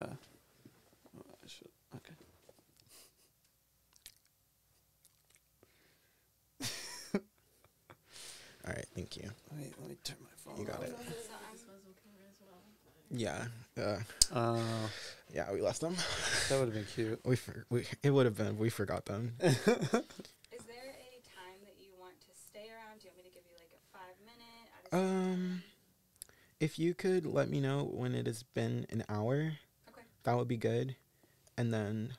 I should, okay. All right, thank you. Let me turn my phone. You got it. So I'm Yeah. Yeah, we lost them. That would have been cute. It would have been. We forgot them. Is there a time that you want to stay around? Do you want me to give you like a 5 minute? If you could let me know when it has been an hour, Okay. that would be good. And then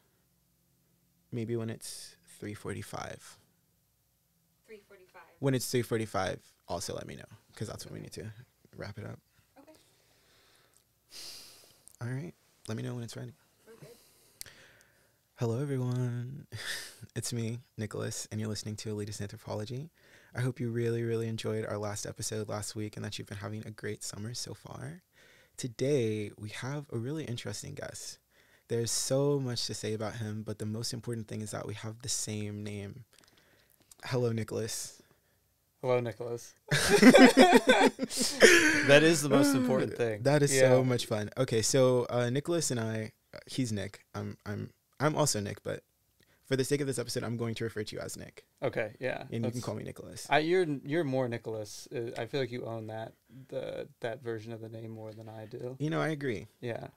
maybe when it's 3:45. 3:45. When it's 3:45, also let me know, because that's when we need to wrap it up. Okay. All right. Let me know when it's ready. We're good. Hello, everyone. It's me, Nicholas, and you're listening to Elitist Anthropology. I hope you really, really enjoyed our last episode last week and that you've been having a great summer so far. Today, we have a really interesting guest. There's so much to say about him, but the most important thing is that we have the same name. Hello, Nicholas. Hello, Nicholas. That is the most important thing. That is so much fun. Okay, so Nicholas and I, he's Nick. I'm also Nick, but for the sake of this episode, I'm going to refer to you as Nick. Okay, yeah. And you can call me Nicholas. You're more Nicholas. I feel like you own that version of the name more than I do. You know, I agree. Yeah.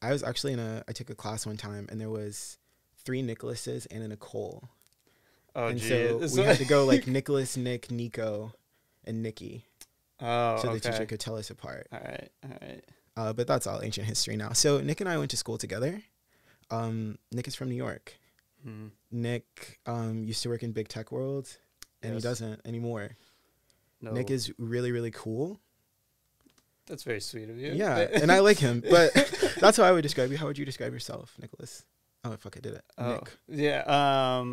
I was actually I took a class one time, and there was 3 Nicholases and a Nicole. Oh, and geez. so we had to go like Nicholas, Nick, Nico, and Nikki. Oh, so okay. the teacher could tell us apart. All right. But that's all ancient history now. So Nick and I went to school together. Nick is from New York. Mm. Nick used to work in big tech world, and he doesn't anymore. No. Nick is really, really cool. That's very sweet of you. Yeah, and I like him, but that's how I would describe you. How would you describe yourself, Nicholas? Oh, fuck, I did it. Oh, Nick. yeah.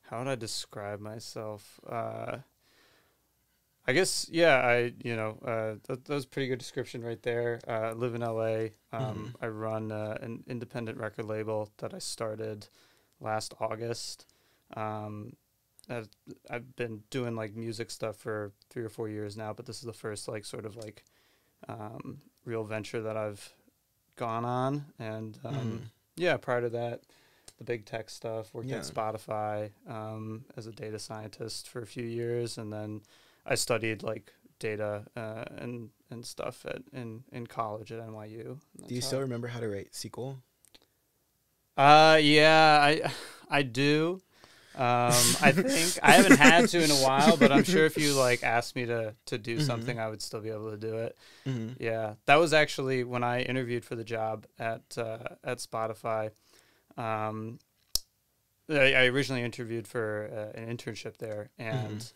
How would I describe myself? I guess, yeah, that was a pretty good description right there. I live in LA. I run an independent record label that I started last August. I've been doing like music stuff for 3 or 4 years now, but this is the first like sort of like real venture that I've gone on. And yeah, prior to that, the big tech stuff, worked at Spotify as a data scientist for a few years, and then I studied like data and stuff in college at NYU. Do you still remember how to write SQL? Yeah, I do. I think I haven't had to in a while, but I'm sure if you like asked me to do something, I would still be able to do it. Mm-hmm. Yeah, that was actually when I interviewed for the job at Spotify. I originally interviewed for an internship there, and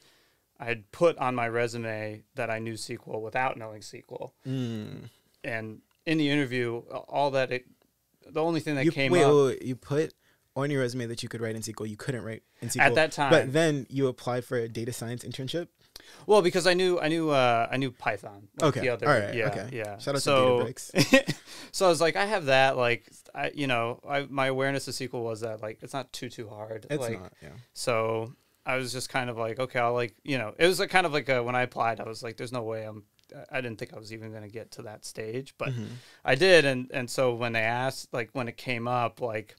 I had put on my resume that I knew SQL without knowing SQL. And in the interview, the only thing that came up... Wait, you put on your resume that you could write in SQL. You couldn't write in SQL at that time, but then you applied for a data science internship. Well, because I knew Python. Like okay. The other, all right. Yeah. Okay. Yeah. Shout out to Databricks. So I was like, I have that. Like, my awareness of SQL was that like it's not too hard. It's like, not. Yeah. So I was just kind of like, okay, I'll like, it was like kind of like when I applied, I was like, there's no way I didn't think I was even going to get to that stage, but I did. And so when they asked, like when it came up, like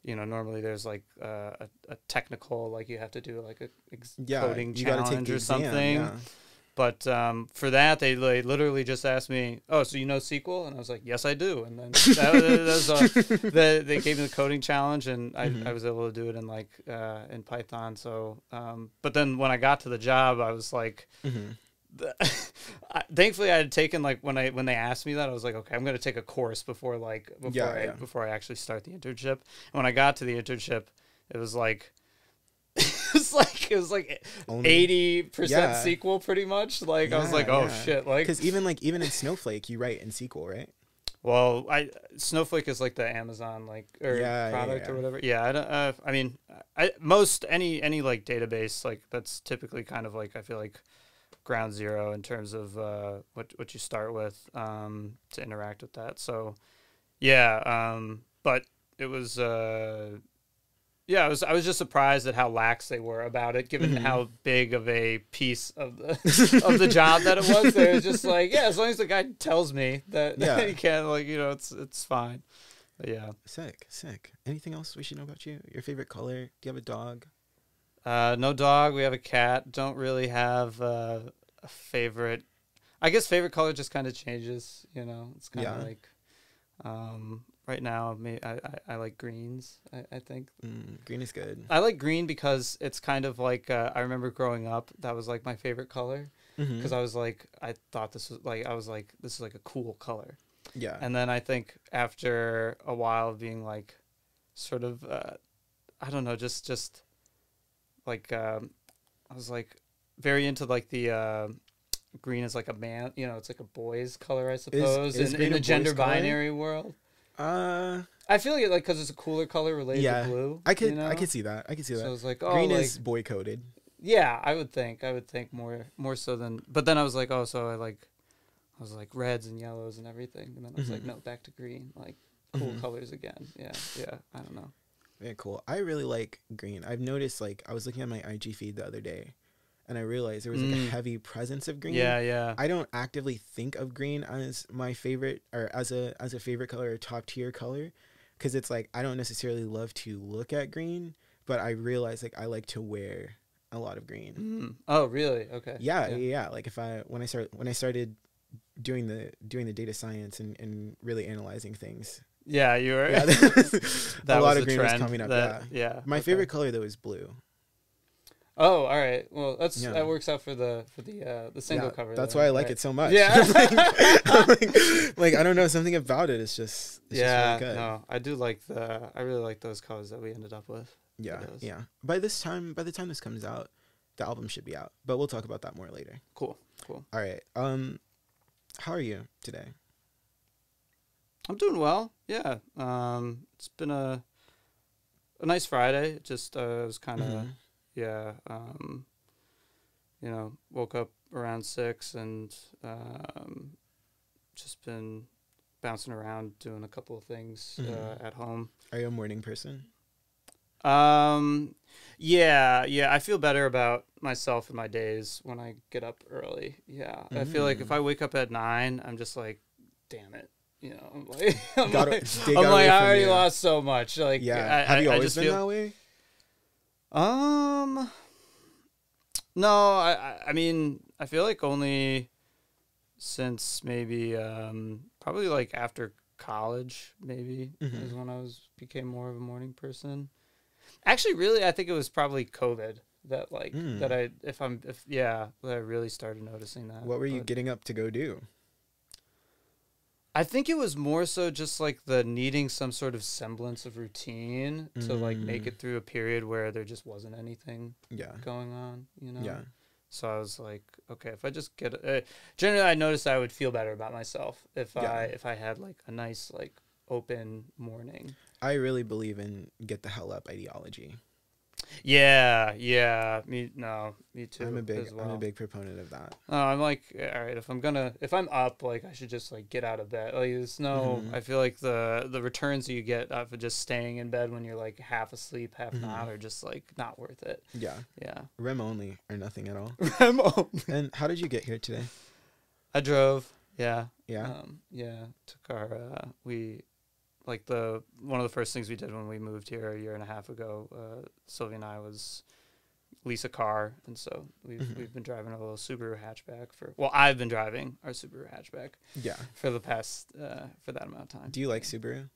normally there's like a technical, like you have to do like a coding challenge or something. Yeah. But for that, they literally just asked me, "Oh, so you know SQL?" And I was like, "Yes, I do." And then they gave me the coding challenge, and I was able to do it in like in Python. So, but then when I got to the job, I was like, thankfully I had taken like when they asked me that, I was like, okay, I'm going to take a course before I actually start the internship. And when I got to the internship, it was like. It was like 80% SQL pretty much. Like I was like, oh shit! Like because even in Snowflake, you write in SQL, right? Well, Snowflake is like the Amazon product or whatever. Yeah, I don't. I mean, most any like database like that's typically kind of like I feel like ground zero in terms of what you start with to interact with that. So yeah, but it was. Yeah, I was just surprised at how lax they were about it, given how big of a piece of the of the job that it was. They were just like, yeah, as long as the guy tells me that he can't, like, you know, it's fine. But yeah. Sick. Anything else we should know about you? Your favorite color? Do you have a dog? No dog. We have a cat. Don't really have a favorite. I guess favorite color just kind of changes. You know, it's kind of like. Right now, I like greens. I think green is good. I like green because it's kind of like I remember growing up. That was like my favorite color because I was like I thought this was like this is like a cool color. Yeah. And then I think after a while of being like, sort of, I don't know, just like I was like very into like the green is like a man. You know, it's like a boy's color, I suppose, in a gender binary world. I feel like because it's a cooler color related to blue. I could see that. So I was like, oh, green like, is boy coded. Yeah, I would think more so than. But then I was like, oh, so I was like reds and yellows and everything, and then I was like, no, back to green, like cool colors again. Yeah. I don't know. Very cool. I really like green. I've noticed, like, I was looking at my IG feed the other day, and I realized there was like a heavy presence of green. Yeah. I don't actively think of green as my favorite or as a favorite color or top tier color, because it's like I don't necessarily love to look at green, but I realize like I like to wear a lot of green. Oh, really? Okay. Yeah. Like when I started doing the data science and really analyzing things. Yeah, you were. Yeah, a lot of green was coming up. Yeah. My favorite color though is blue. Oh, all right. Well, that works out for the single cover. That's why I like it so much. Yeah. like I don't know, something about it. It's just really good. No, I really like those colors that we ended up with. Yeah. By the time this comes out, the album should be out. But we'll talk about that more later. Cool. All right. How are you today? I'm doing well. Yeah. It's been a nice Friday. It just was kind of you know, woke up around 6 and just been bouncing around doing a couple of things at home. Are you a morning person? Yeah, I feel better about myself and my days when I get up early. Yeah. I feel like if I wake up at 9, I'm just like, damn it. You know, I'm like I already lost so much. Like, yeah. Have you always been that way? No, I mean, I feel like only since maybe probably like after college, maybe is when I became more of a morning person. Actually, really, I think it was probably COVID that like that I really started noticing that. What were you getting up to go do? I think it was more so just like the needing some sort of semblance of routine to like make it through a period where there just wasn't anything going on, you know? Yeah. So I was like, okay, if I just get generally I noticed I would feel better about myself if I had like a nice like open morning. I really believe in get the hell up ideology. Yeah, me too. I'm a big proponent of that. I'm like, all right, if I'm up, like I should just like get out of bed. Like there's no, I feel like the returns you get out of just staying in bed when you're like half asleep, half not, are just like not worth it. Yeah. REM only or nothing at all. REM only. And how did you get here today? I drove. Yeah. Took our one of the first things we did when we moved here a year and a half ago, Sylvia and I, was lease a car, and so we've been driving a little Subaru hatchback I've been driving our Subaru hatchback for the past for that amount of time. Do you like Subaru?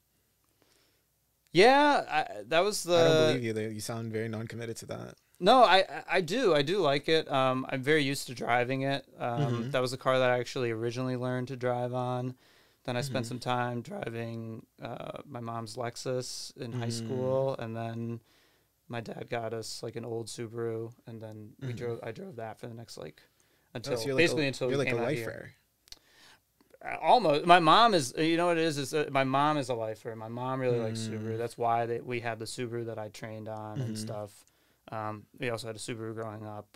Yeah, I don't believe you. You sound very non-committed to that. No, I do like it. I'm very used to driving it. That was a car that I actually originally learned to drive on. Then I spent some time driving my mom's Lexus in high school, and then my dad got us like an old Subaru, and then I drove that for the next until we came out here. Almost. My mom is, you know what it is my mom is a lifer. My mom really likes Subaru. That's why we had the Subaru that I trained on and stuff. We also had a Subaru growing up.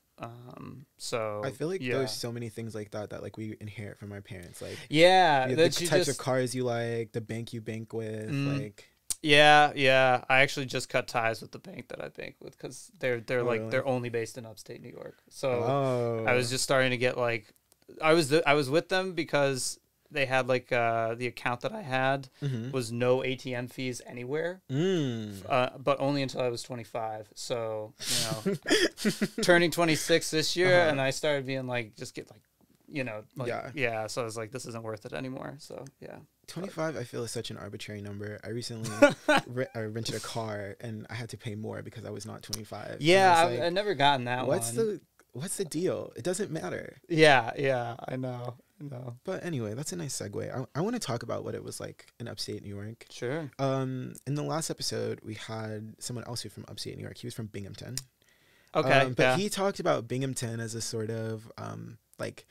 So I feel like there's so many things like that like we inherit from our parents, like the types of cars you like, the bank you bank with, like Yeah. I actually just cut ties with the bank that I bank with because they're like really? they're only based in upstate New York. So Oh. I was just starting to get like I was with them because they had like the account that I had was no ATM fees anywhere, but only until I was 25. So turning 26 this year, and I started being like just get like so I was like, this isn't worth it anymore. So yeah. 25, I feel, is such an arbitrary number. I recently I rented a car and I had to pay more because I was not 25. Yeah, I've never gotten that what's one. What's the deal? It doesn't matter. Yeah, I know. But anyway, that's a nice segue. I want to talk about what it was like in upstate New York. Sure. In the last episode, we had someone else who from upstate New York. He was from Binghamton. Okay. But he talked about Binghamton as a sort of like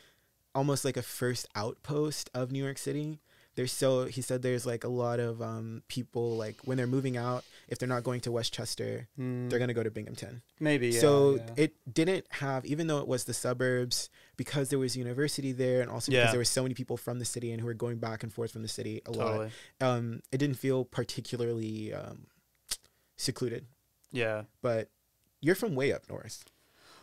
almost like a first outpost of New York City. He said there's like a lot of people, like when they're moving out, if they're not going to Westchester, they're going to go to Binghamton. Maybe, yeah. So it didn't have, even though it was the suburbs, because there was university there and also because there were so many people from the city and who were going back and forth from the city a lot, it didn't feel particularly secluded. Yeah. But you're from way up north.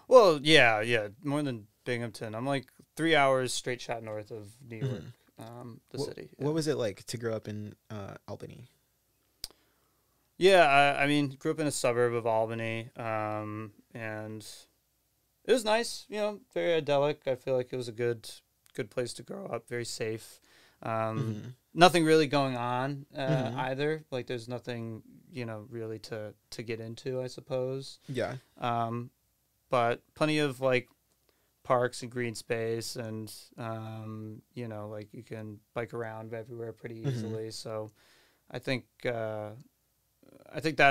Well, yeah, more than Binghamton. I'm like 3 hours straight shot north of New York. The city. Yeah. What was it like to grow up in Albany? Yeah, I mean, grew up in a suburb of Albany, and it was nice. Very idyllic. I feel like it was a good place to grow up. Very safe. Nothing really going on either. Like, there's nothing really to get into, I suppose. Yeah. But plenty of like parks and green space, and like you can bike around everywhere pretty easily. So I think that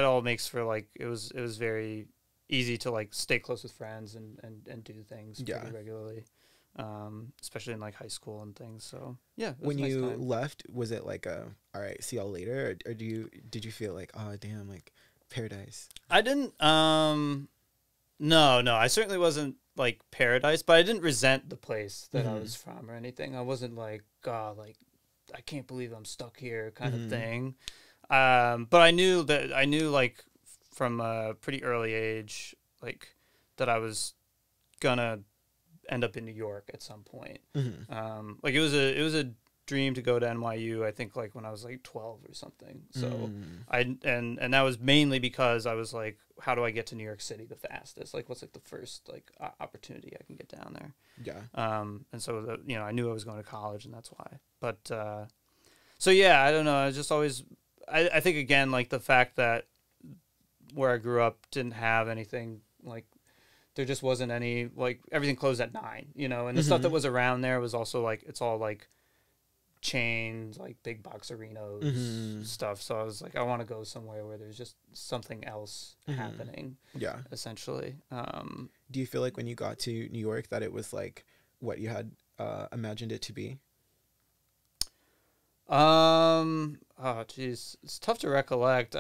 all makes for like it was very easy to like stay close with friends and do things pretty regularly, especially in like high school and things. So yeah. When you left, was it like all right, see y'all later, or did you feel like, oh damn, like paradise? I didn't. No, I certainly wasn't like paradise, but I didn't resent the place that I was from or anything. I wasn't like, God, like I can't believe I'm stuck here kind of thing. But I knew like from a pretty early age, like that I was gonna end up in New York at some point. Like it was a dream to go to NYU, I think like when I was like 12 or something. So and that was mainly because I was like, how do I get to New York City the fastest? Like what's like the first like opportunity I can get down there? Yeah. And so I knew I was going to college, and that's why. But so yeah, I don't know. I just always I think again like the fact that where I grew up didn't have anything, like there just wasn't any, like everything closed at 9, and the stuff that was around there was also like it's all like chains, like big box arenas stuff. So I was like, I want to go somewhere where there's just something else happening. Yeah, essentially. Do you feel like when you got to New York that it was like what you had imagined it to be? Oh geez, it's tough to recollect.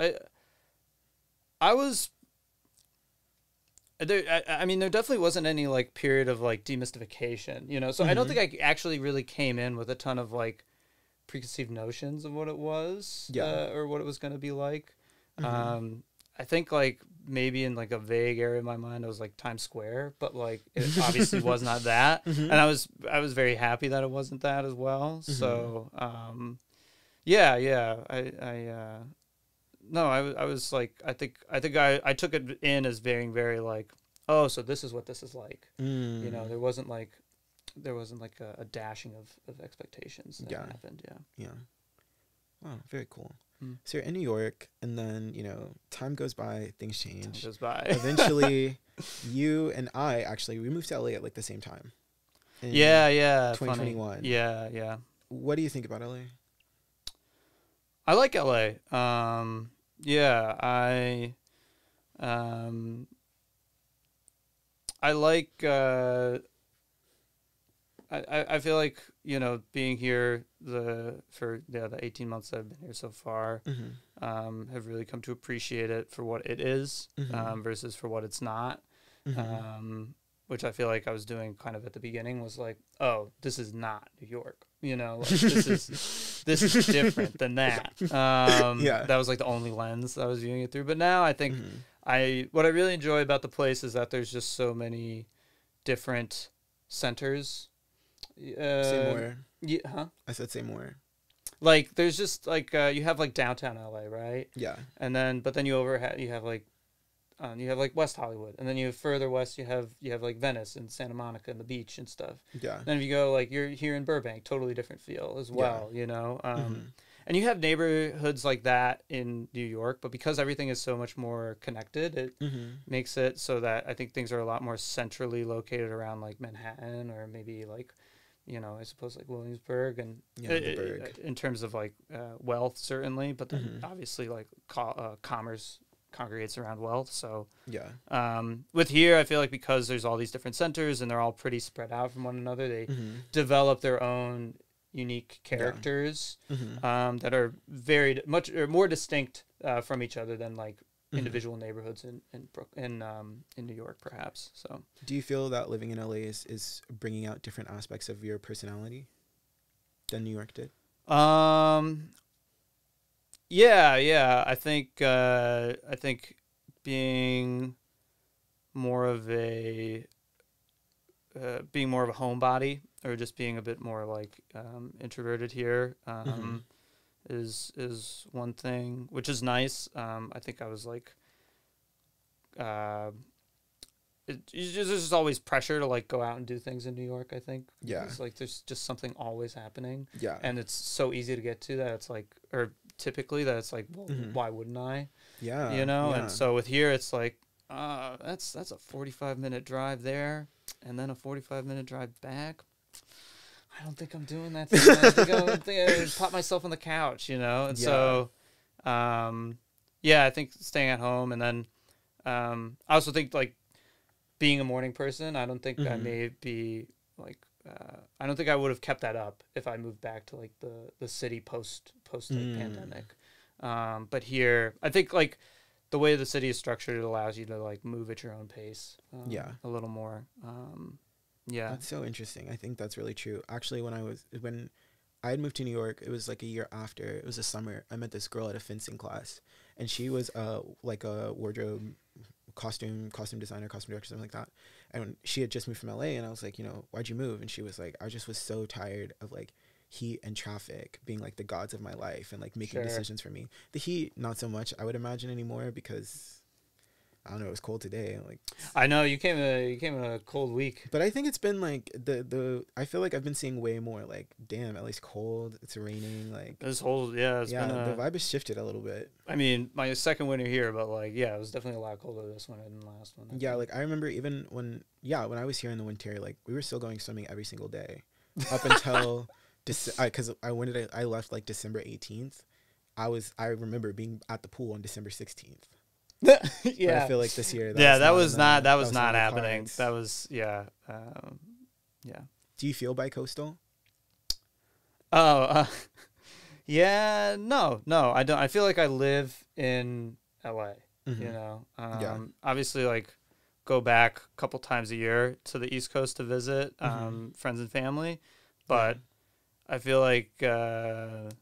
I was there. I mean, there definitely wasn't any like period of like demystification, So I don't think I actually really came in with a ton of like preconceived notions of what it was, or what it was going to be like. I think like maybe in like a vague area of my mind, it was like Times Square, but like it obviously was not that, and I was very happy that it wasn't that as well. So yeah, I was like, I think I took it in as very, very like, oh, so this is what this is like. There wasn't like a dashing of expectations that happened. Yeah. Wow, very cool. So you're in New York, and then time goes by, things change. Time goes by. Eventually, you and I we moved to LA at like the same time. Yeah. 2021. Funny. Yeah. What do you think about LA? I like LA. Yeah, I like. I feel like being here for the 18 months that I've been here so far, have really come to appreciate it for what it is, versus for what it's not. Which I feel like I was doing kind of at the beginning was like, oh, this is not New York. Like, this is this is different than that. Yeah. That was like the only lens I was viewing it through. But now I think what I really enjoy about the place is that there's just so many different centers. Say more. Yeah, huh? I said say more. Like there's just like you have like downtown LA, right? Yeah. And then but then you have like West Hollywood, and then you have further west you have like Venice and Santa Monica and the beach and stuff. Yeah. Then if you go like you're here in Burbank, totally different feel as well, you know. And you have neighborhoods like that in New York, but because everything is so much more connected, it makes it so that I think things are a lot more centrally located around like Manhattan or maybe like, you know, I suppose like Williamsburg and in terms of like wealth certainly, but then obviously like commerce congregates around wealth. So with here, I feel like because there's all these different centers and they're all pretty spread out from one another, they develop their own unique characters that are much more distinct from each other than like individual neighborhoods in New York, perhaps. So, do you feel that living in LA is bringing out different aspects of your personality than New York did? Yeah. I think being more of a homebody, or just being a bit more like introverted here is one thing, which is nice. I think I was like, there's just always pressure to like go out and do things in New York. I think it's like there's just something always happening. Yeah, and it's so easy to get to that it's like, or typically that it's like, well, why wouldn't I? Yeah, you know. And so with here, it's like, that's a 45-minute drive there, and then a 45-minute drive back. I don't think I'm doing that. I think I pop myself on the couch, you know? And so, I think staying at home. And then I also think, like, being a morning person, I don't think I may be, like, I don't think I would have kept that up if I moved back to, like, the city post pandemic. But here, I think, like, the way the city is structured, it allows you to, like, move at your own pace a little more. Yeah, that's so interesting. I think that's really true. Actually, when I had moved to New York, it was like a year after. It was a summer. I met this girl at a fencing class, and she was like a wardrobe, costume designer, costume director, something like that. And she had just moved from LA, and I was like, you know, why'd you move? And she was like, I just was so tired of like heat and traffic being like the gods of my life and like making decisions for me. The heat, not so much, I would imagine, anymore, because I don't know, it was cold today. Like, I know you came in a cold week, but I think it's been like I feel like I've been seeing way more like, damn, at least cold. It's raining. Like this whole the vibe has shifted a little bit. I mean, my second winter here, but like it was definitely a lot colder this winter than the last one. Like I remember even when I was here in the winter, like we were still going swimming every single day, up until because I left like December 18th. I remember being at the pool on December 16th. But I feel like this year that was not happening. That was yeah. Do you feel bi-coastal? No, I don't. I feel like I live in LA, you know. Obviously, like, go back a couple times a year to the East Coast to visit friends and family, but I feel like like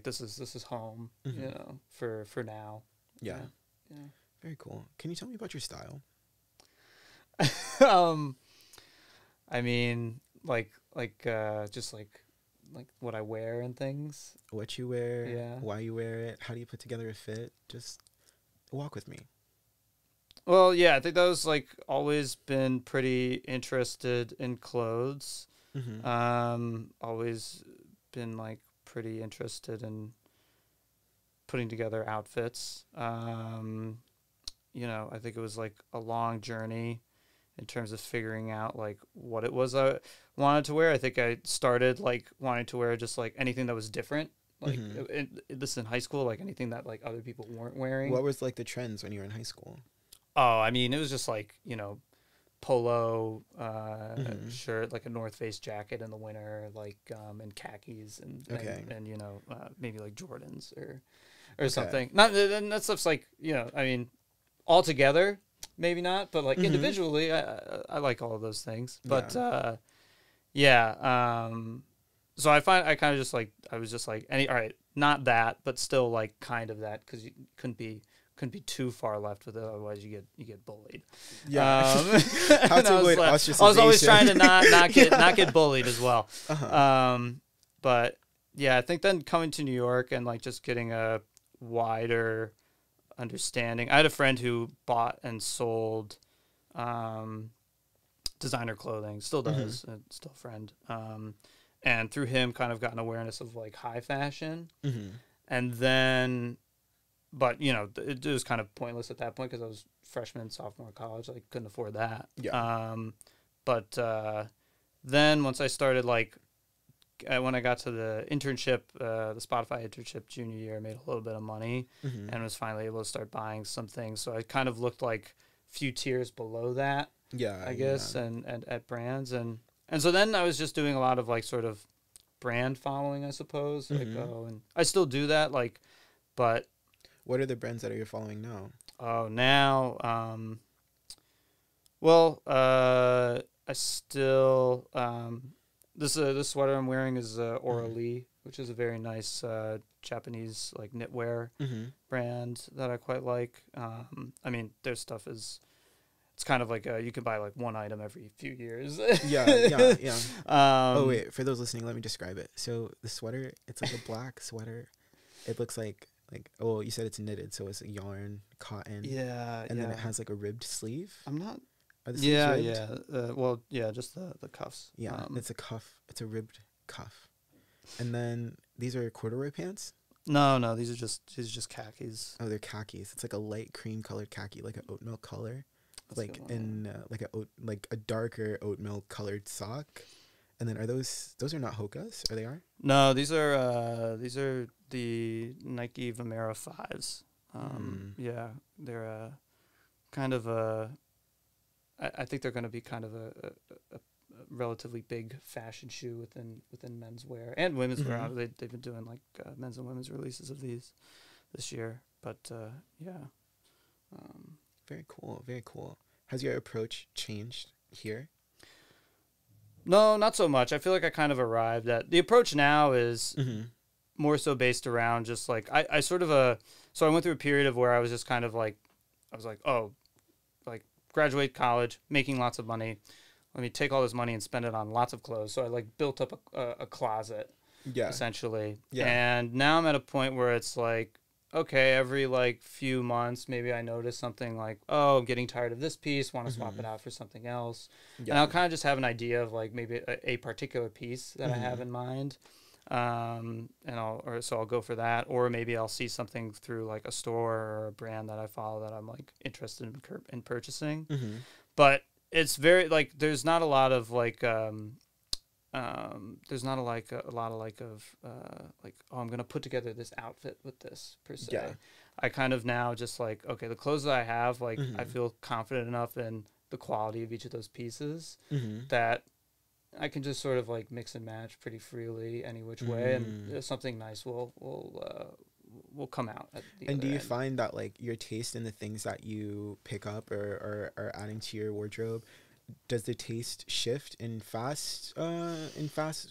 this is home, you know, for now. Yeah. Very cool. Can you tell me about your style? I mean, just like what I wear and things. What you wear, why you wear it, how do you put together a fit? Just walk with me. Well, yeah, I think that was like always been pretty interested in clothes. Always been like pretty interested in putting together outfits. You know, I think it was like a long journey in terms of figuring out like what it was I wanted to wear. I think I started like wanting to wear just like anything that was different. Like this in high school, like anything that like other people weren't wearing. What was like the trends when you were in high school? Oh, I mean, it was just like, you know, polo shirt, like a North Face jacket in the winter, like and khakis and you know, maybe like Jordans or something. Not that stuff's like, you know, I mean, all together maybe not, but like individually I like all of those things. But so I kind of just like, I was just like, all right, not that, but still like kind of that, because you couldn't be too far left with it, otherwise you get bullied. Yeah. How to avoid ostracization. I was always trying to not get bullied as well. But yeah, I think then coming to New York and like just getting a wider understanding. I had a friend who bought and sold designer clothing, still does, still a friend. And through him kind of got an awareness of like high fashion. And then, but you know, it was kind of pointless at that point because I was freshman, sophomore college. I couldn't afford that. Yeah. But then once I started like, when I got to the internship, the Spotify internship junior year, I made a little bit of money and was finally able to start buying some things. So I kind of looked like a few tiers below that, I guess, and at brands. And so then I was just doing a lot of like sort of brand following, I suppose. Like, and I still do that, like, but. What are the brands that you're following now? Oh, now, well, I still, this sweater I'm wearing is Lee, which is a very nice Japanese like knitwear brand that I quite like. I mean, their stuff is, it's kind of like you can buy like one item every few years. Yeah. Oh wait, for those listening, let me describe it. So the sweater, it's like a black sweater. It looks like oh, you said it's knitted, so it's a yarn, cotton. Yeah. And then it has like a ribbed sleeve. I'm not. Yeah. Well, yeah, just the cuffs. Yeah, it's a cuff. It's a ribbed cuff. And then these are corduroy pants. No, these are just khakis. Oh, they're khakis. It's like a light cream colored khaki, like an oat milk color, like in like a darker oat milk colored sock. And then are those are not Hokas? Or they are? No, these are the Nike Vomero 5s. Yeah, they're kind of a. I think they're going to be kind of a relatively big fashion shoe within menswear and women's wear. They've been doing like men's and women's releases of these this year. But yeah, very cool, very cool. Has your approach changed here? No, not so much. I feel like I kind of arrived at the approach now is more so based around just like I sort of so I went through a period of where I was just kind of like I was like, oh, like graduate college, making lots of money. Let me take all this money and spend it on lots of clothes. So I like built up a closet, essentially. Yeah. And now I'm at a point where it's like, okay, every like few months, maybe I notice something like, oh, I'm getting tired of this piece, want to swap it out for something else. Yeah. And I'll kind of just have an idea of like maybe a particular piece that I have in mind. And I'll go for that, or maybe I'll see something through like a store or a brand that I follow that I'm like interested in purchasing. But it's very like there's not a lot of like there's not a lot of like oh, I'm gonna put together this outfit with this per se. Yeah. I kind of now just like, okay, the clothes that I have, like I feel confident enough in the quality of each of those pieces that I can just sort of like mix and match pretty freely any which way, and something nice will come out at the And do you end. find that like your taste in the things that you pick up or are adding to your wardrobe, does the taste shift in fast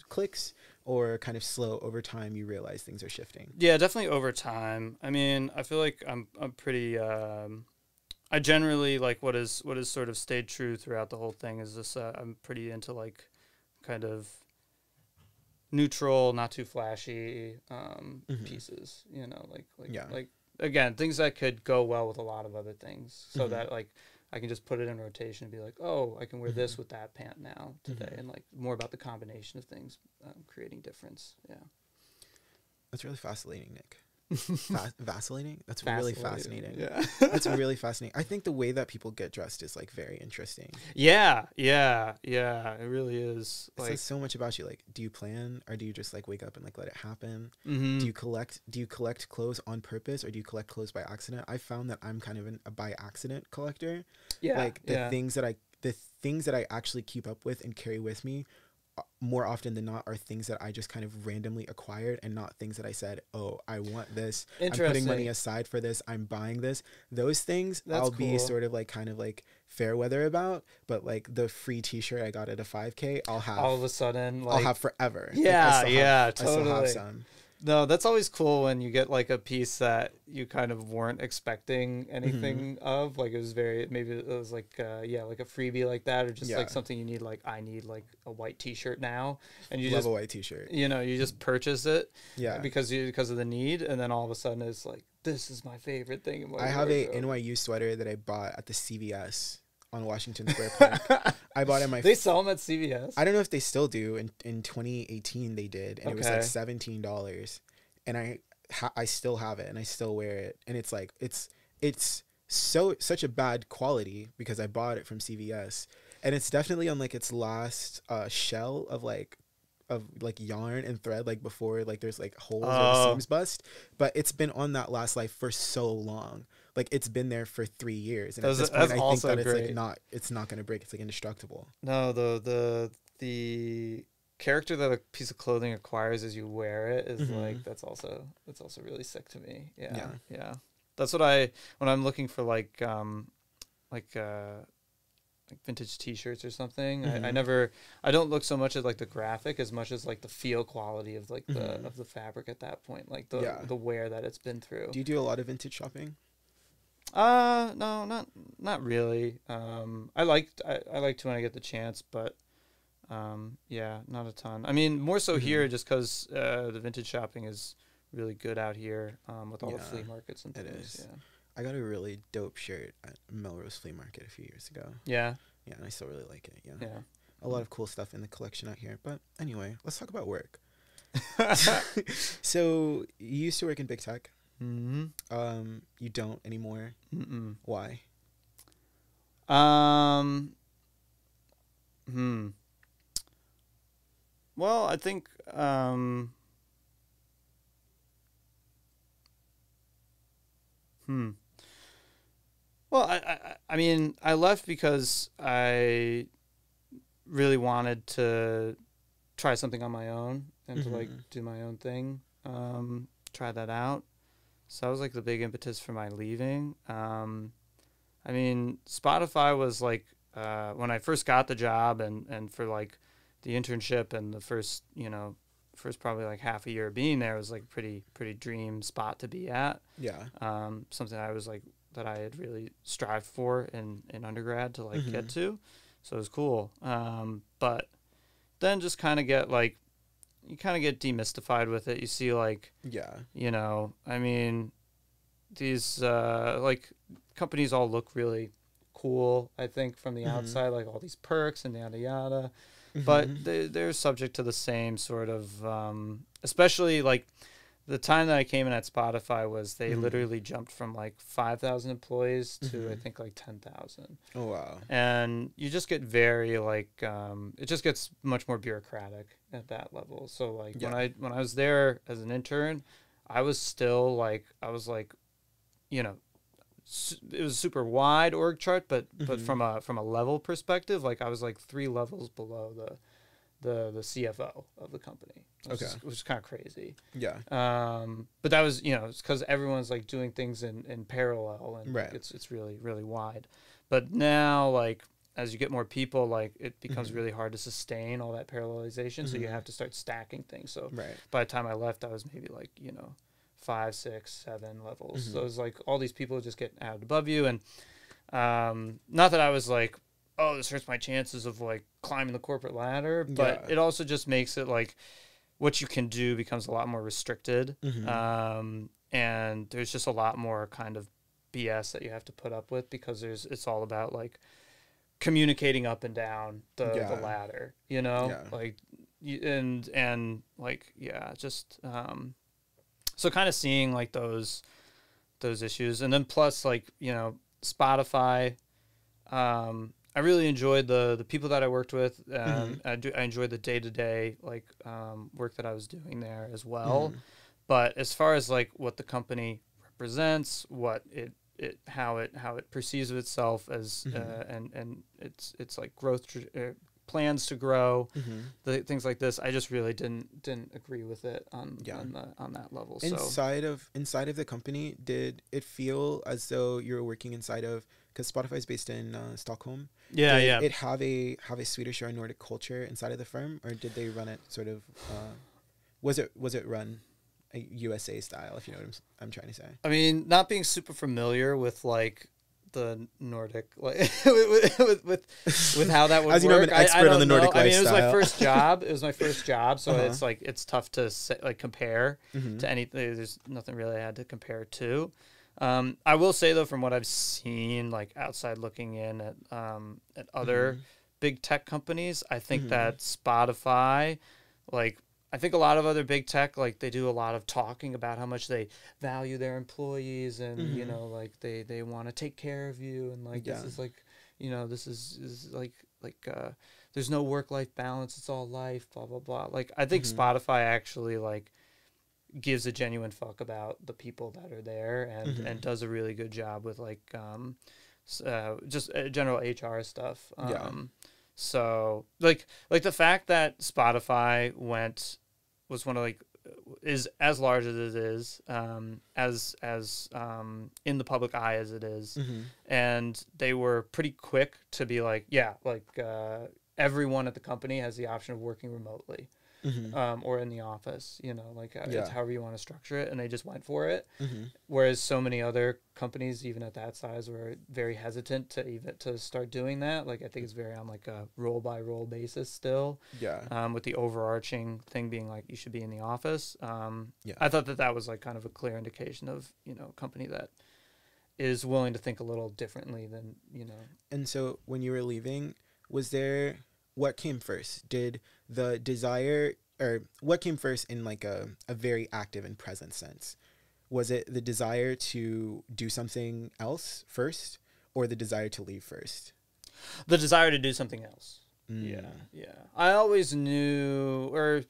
clicks, or kind of slow over time you realize things are shifting? Yeah, definitely over time. I mean, I feel like I'm pretty I generally like what is sort of stayed true throughout the whole thing is this I'm pretty into like kind of neutral, not too flashy pieces, you know, like again, things that could go well with a lot of other things, so that like I can just put it in rotation and be like, oh, I can wear this with that pant now today, and like more about the combination of things creating difference. Yeah, that's really fascinating, Nick. Vacillating? That's really fascinating. Yeah. That's really fascinating. I think the way that people get dressed is like very interesting. Yeah, it really is. It says so much about you. Like, do you plan, or do you just like wake up and like let it happen? Do you collect clothes on purpose, or do you collect clothes by accident? I found that I'm kind of a by accident collector. Yeah. Like the things that I actually keep up with and carry with me more often than not are things that I just kind of randomly acquired, and not things that I said, oh, I want this, I'm putting money aside for this, I'm buying this. Those things I'll be sort of like kind of like fair weather about, but like the free t-shirt I got at a 5K, I'll have all of a sudden, like, I'll have forever. Yeah, like, totally. I still have some. No, that's always cool when you get like a piece that you kind of weren't expecting anything of. Like, it was maybe it was like, like a freebie like that, or just like something you need. Like, I need like a white t-shirt now, and you love just a white t-shirt. You know, you just purchase it, because of the need, and then all of a sudden it's like, this is my favorite thing in my wardrobe. I have a NYU sweater that I bought at the CVS on Washington Square Park. I bought it They sell them at CVS? I don't know if they still do. In 2018 they did, and it was like $17. And I still have it, and I still wear it. And it's like it's such a bad quality because I bought it from CVS, and it's definitely on like its last shell of yarn and thread, like before like there's like holes or the seams bust. But it's been on that last life for so long. Like, it's been there for 3 years, and at this point, I think that it's not going to break. It's like indestructible. No, the character that a piece of clothing acquires as you wear it is like that's also really sick to me. Yeah. That's what when I'm looking for like vintage T-shirts or something. I don't look so much at like the graphic as much as like the feel quality of like the fabric at that point, like the wear that it's been through. Do you do a lot of vintage shopping? No, not really. I like to when I get the chance, but not a ton. I mean, more so here just because the vintage shopping is really good out here with all the flea markets and things. It is. Yeah. I got a really dope shirt at Melrose Flea Market a few years ago. Yeah. Yeah, and I still really like it. Yeah. Yeah. A lot of cool stuff in the collection out here. But anyway, let's talk about work. So you used to work in big tech. Mm-hmm. You don't anymore. Mm-mm. Why? Well, I think Well, I mean, I left because I really wanted to try something on my own and to like do my own thing. Try that out. So that was like the big impetus for my leaving. I mean, Spotify was like when I first got the job and for like the internship and the first probably like half a year of being there was like pretty dream spot to be at. Yeah. Something I was like that I had really strived for in undergrad to like get to. So it was cool. But then just kind of get like, you kind of get demystified with it. You see like, I mean, these like companies all look really cool, I think, from the outside, like all these perks and yada yada. But they're subject to the same sort of, especially like the time that I came in at Spotify was they literally jumped from like 5,000 employees to I think like 10,000. Oh, wow. And you just get very like, it just gets much more bureaucratic at that level. So like when I was there as an intern, I was still like, it was a super wide org chart, but from a level perspective, like I was like 3 levels below the CFO of the company, which is kind of crazy. Yeah. But that was, it's because everyone's like doing things in parallel, and like, it's really, really wide. But now, like, as you get more people, like it becomes really hard to sustain all that parallelization. So you have to start stacking things. So by the time I left, I was maybe like, 5, 6, 7 levels. So it was like all these people just get added above you. And not that I was like, oh, this hurts my chances of like climbing the corporate ladder, but it also just makes it like what you can do becomes a lot more restricted. And there's just a lot more kind of BS that you have to put up with because it's all about like communicating up and down the ladder, like and like, just, so kind of seeing like those issues. And then plus like, Spotify, I really enjoyed the people that I worked with. I enjoyed the day-to-day like work that I was doing there as well. But as far as like what the company represents, what how it perceives of itself as and its like growth plans to grow, the things like this. I just really didn't agree with it on that level. Inside of the company, did it feel as though you were working inside of, because Spotify is based in Stockholm? Did it have a Swedish or Nordic culture inside of the firm, or did they run it sort of? Was it run a USA style? If you know what I'm trying to say. I mean, not being super familiar with like the Nordic, like with how that would As you know, work. I'm an expert on the Nordic lifestyle. I mean, it was my first job. It was my first job, so it's like it's tough to compare to anything. There's nothing really I had to compare to. I will say though, from what I've seen, like outside looking in at other big tech companies, I think that Spotify, like. I think a lot of other big tech, like they do a lot of talking about how much they value their employees and, you know, like they want to take care of you. And like, this is like, you know, this is like there's no work-life balance. It's all life, blah, blah, blah. Like, I think Spotify actually like gives a genuine fuck about the people that are there and does a really good job with like, just general HR stuff. So like the fact that Spotify was one of like is as large as it is, as in the public eye as it is, and they were pretty quick to be like, everyone at the company has the option of working remotely. Or in the office, you know, like it's however you want to structure it, and they just went for it. Whereas so many other companies, even at that size, were very hesitant to start doing that. Like I think it's very on like a role by role basis still. With the overarching thing being like you should be in the office. I thought that was like kind of a clear indication of, you know, a company that is willing to think a little differently than, you know. And so when you were leaving, what came first? Did the desire, or what came first in like a very active and present sense? Was it the desire to do something else first, or the desire to leave first? The desire to do something else. Yeah. I always knew, or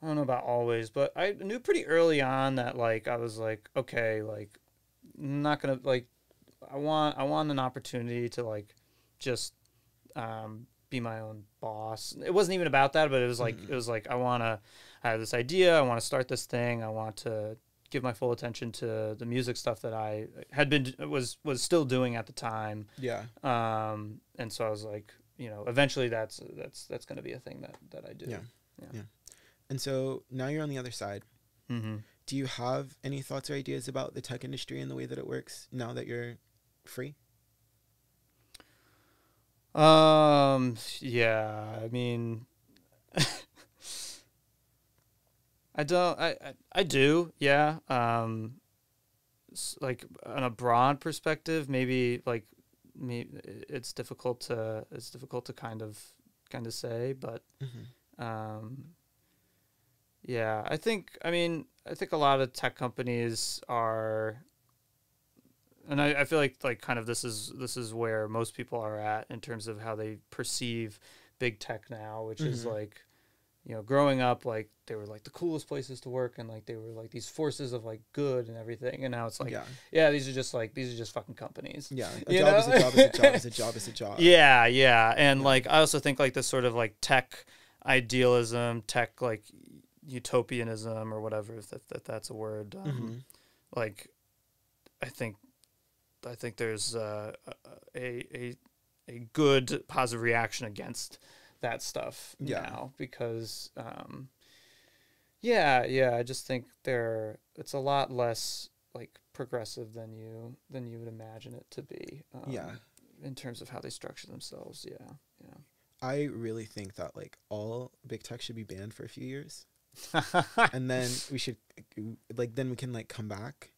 I don't know about always, but I knew pretty early on that like I was like, okay, like I'm not gonna like I want an opportunity to like just be my own boss. It wasn't even about that, but it was like I have this idea, I want to start this thing, I want to give my full attention to the music stuff that I had was still doing at the time. And so I was like, you know, eventually that's going to be a thing that I do. Yeah. And so now you're on the other side. Do you have any thoughts or ideas about the tech industry and the way that it works now that you're free? Yeah, I mean, I do. Yeah. Like on a broad perspective, maybe it's difficult to kind of say, but, yeah, I think a lot of tech companies are, and I feel like kind of this is where most people are at in terms of how they perceive big tech now, which is like, you know, growing up, like they were like the coolest places to work, and like they were like these forces of like good and everything, and now it's like, these are just fucking companies. A job is a job is a job is a job is a job. And like I also think like this sort of like tech idealism, tech like utopianism or whatever, if that's a word. Like I think there's a good positive reaction against that stuff now, because I just think it's a lot less like progressive than you would imagine it to be, in terms of how they structure themselves. I really think that like all big tech should be banned for a few years. And then we should then we can like come back,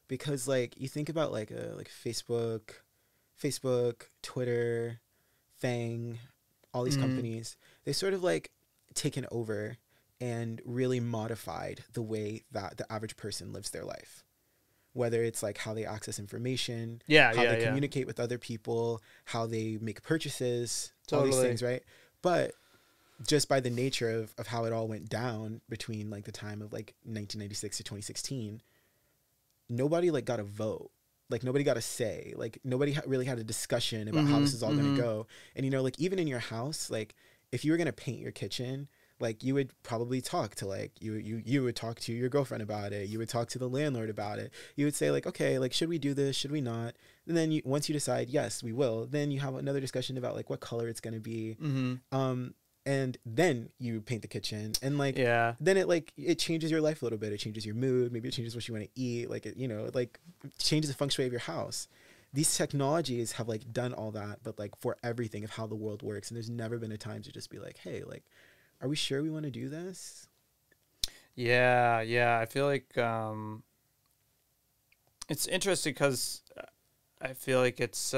because like you think about like Facebook, Twitter, Thing, all these companies, they sort of like taken over and really modified the way that the average person lives their life, whether it's like how they access information, how they communicate with other people, how they make purchases, all these things, right? But just by the nature of how it all went down between like the time of like 1996 to 2016, nobody like got a vote like nobody got a say, like nobody really had a discussion about how this is all going to go. And, you know, like even in your house, like if you were going to paint your kitchen, like you would probably talk to like, you would talk to your girlfriend about it. You would talk to the landlord about it. You would say like, okay, like, should we do this? Should we not? And then once you decide, yes, we will, then you have another discussion about like what color it's going to be. And then you paint the kitchen, and like, then it changes your life a little bit. It changes your mood. Maybe it changes what you want to eat. Like, it, you know, like changes the feng shui of your house. These technologies have like done all that, but like for everything of how the world works. And there's never been a time to just be like, hey, like, are we sure we want to do this? Yeah. I feel like it's interesting because I feel like it's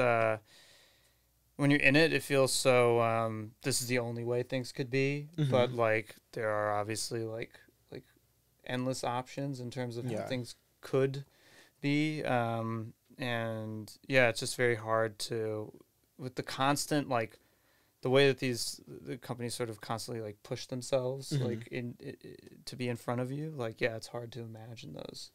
when you're in it, it feels so this is the only way things could be. But like there are obviously like endless options in terms of how things could be. And yeah, it's just very hard to, with the constant like the way that the companies sort of constantly like push themselves like to be in front of you. Like it's hard to imagine those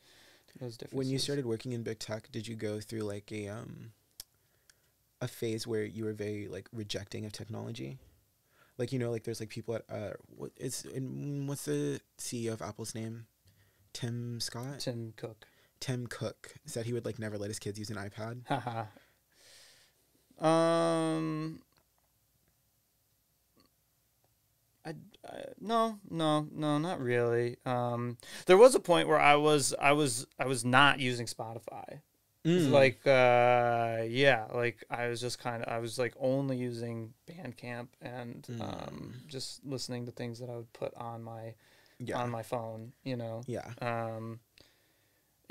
differences. When you started working in big tech, did you go through like a phase where you were very like rejecting of technology? Like, you know, like there's like people at what's the CEO of Apple's name? Tim Cook said he would like never let his kids use an iPad. No, not really. There was a point where I was not using Spotify. Like, like I was like only using Bandcamp and just listening to things that I would put on my phone, you know?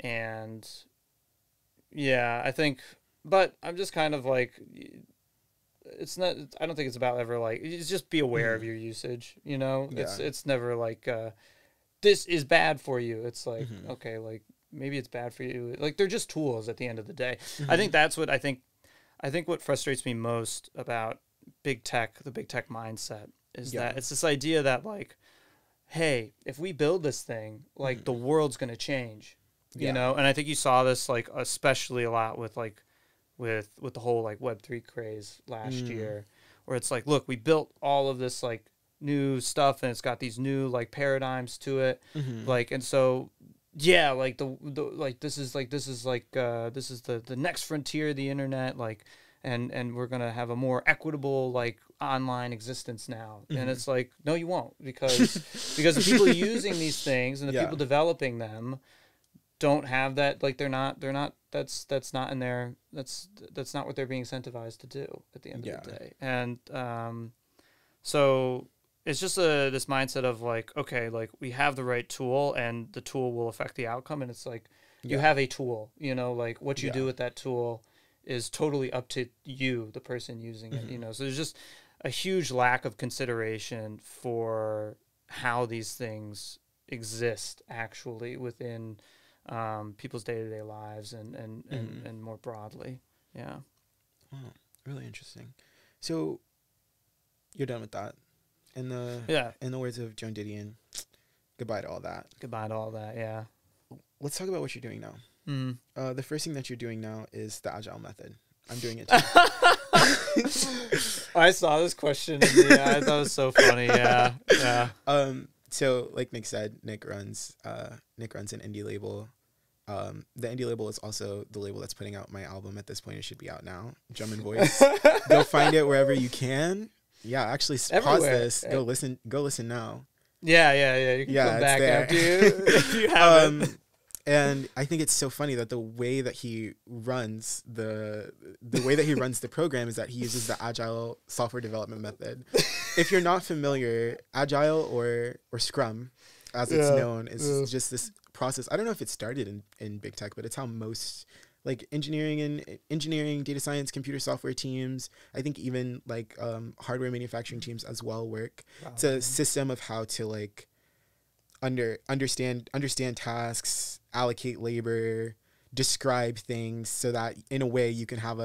And I think, but I'm just kind of like, it's not, I don't think it's about ever like, it's just be aware of your usage, you know? It's never like, this is bad for you. It's like, okay, like maybe it's bad for you. Like they're just tools at the end of the day. I think that's what I think what frustrates me most about the big tech mindset is that it's this idea that like, hey, if we build this thing, like the world's going to change, you know? And I think you saw this like, especially a lot with like, with the whole like Web3 craze last year, where it's like, look, we built all of this like new stuff and it's got these new like paradigms to it. Like, and so, like the like, this is the next frontier of the internet. Like, and we're going to have a more equitable, like online existence now. And it's like, no, you won't, because the people using these things and the people developing them don't have that, like they're not that's not in their, that's not what they're being incentivized to do at the end of the day. And so it's just this mindset of like, okay, like we have the right tool and the tool will affect the outcome. And it's like, you have a tool, you know, like what you do with that tool is totally up to you, the person using it, you know? So there's just a huge lack of consideration for how these things exist actually within people's day-to-day lives and more broadly. Wow, really interesting. So you're done with that. In the words of Joan Didion, goodbye to all that. Let's talk about what you're doing now. The first thing that you're doing now is the Agile method. I'm doing it too. I saw this question in the I thought it was so funny. So like Nick said, Nick runs an indie label. The indie label is also the label that's putting out my album at this point. It should be out now. Drum and Voice. Go find it wherever you can. Actually pause this. Go listen now. You can come back after if you haven't. And I think it's so funny that the way that he runs the program is that he uses the Agile software development method. If you're not familiar, Agile or Scrum, as it's known, is just this process. I don't know if it started in big tech, but it's how most like engineering, data science, computer software teams, I think even like hardware manufacturing teams as well work. Wow. It's a system of how to like understand tasks, allocate labor, describe things so that in a way you can have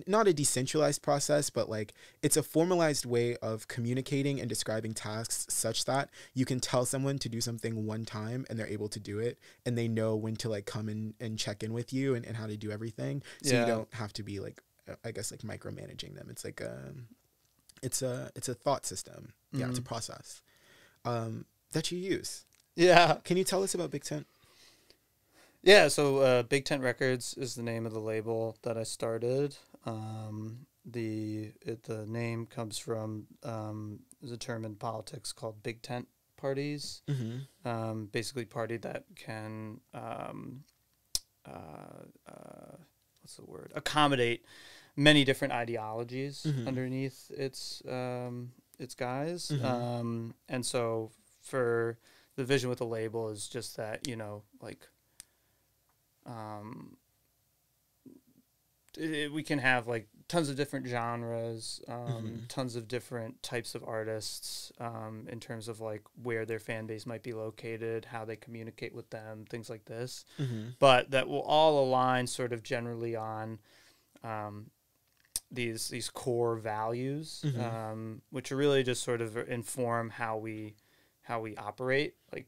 not a decentralized process, but like it's a formalized way of communicating and describing tasks such that you can tell someone to do something one time and they're able to do it, and they know when to like come in and check in with you and how to do everything. So you don't have to be like, I guess, like micromanaging them. It's like it's a thought system. Yeah, it's a process that you use. Yeah. Can you tell us about Big Tent? Yeah, so Big Tent Records is the name of the label that I started. The name comes from there's a term in politics called big tent parties. Basically, party that can what's the word? Accommodate many different ideologies underneath its guise. And so for the vision with the label is just that, you know, like we can have like tons of different genres, tons of different types of artists, in terms of like where their fan base might be located, how they communicate with them, things like this. But that will all align sort of generally on these core values, which are really just sort of inform how we operate, like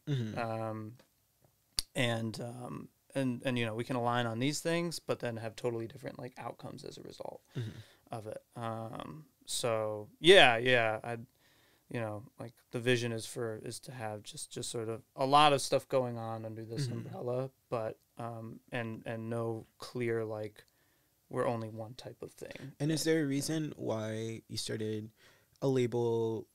and you know, we can align on these things, but then have totally different like outcomes as a result of it. So yeah, I, you know, like the vision is to have just sort of a lot of stuff going on under this umbrella, but and no clear like we're only one type of thing. And is there a reason why you started a label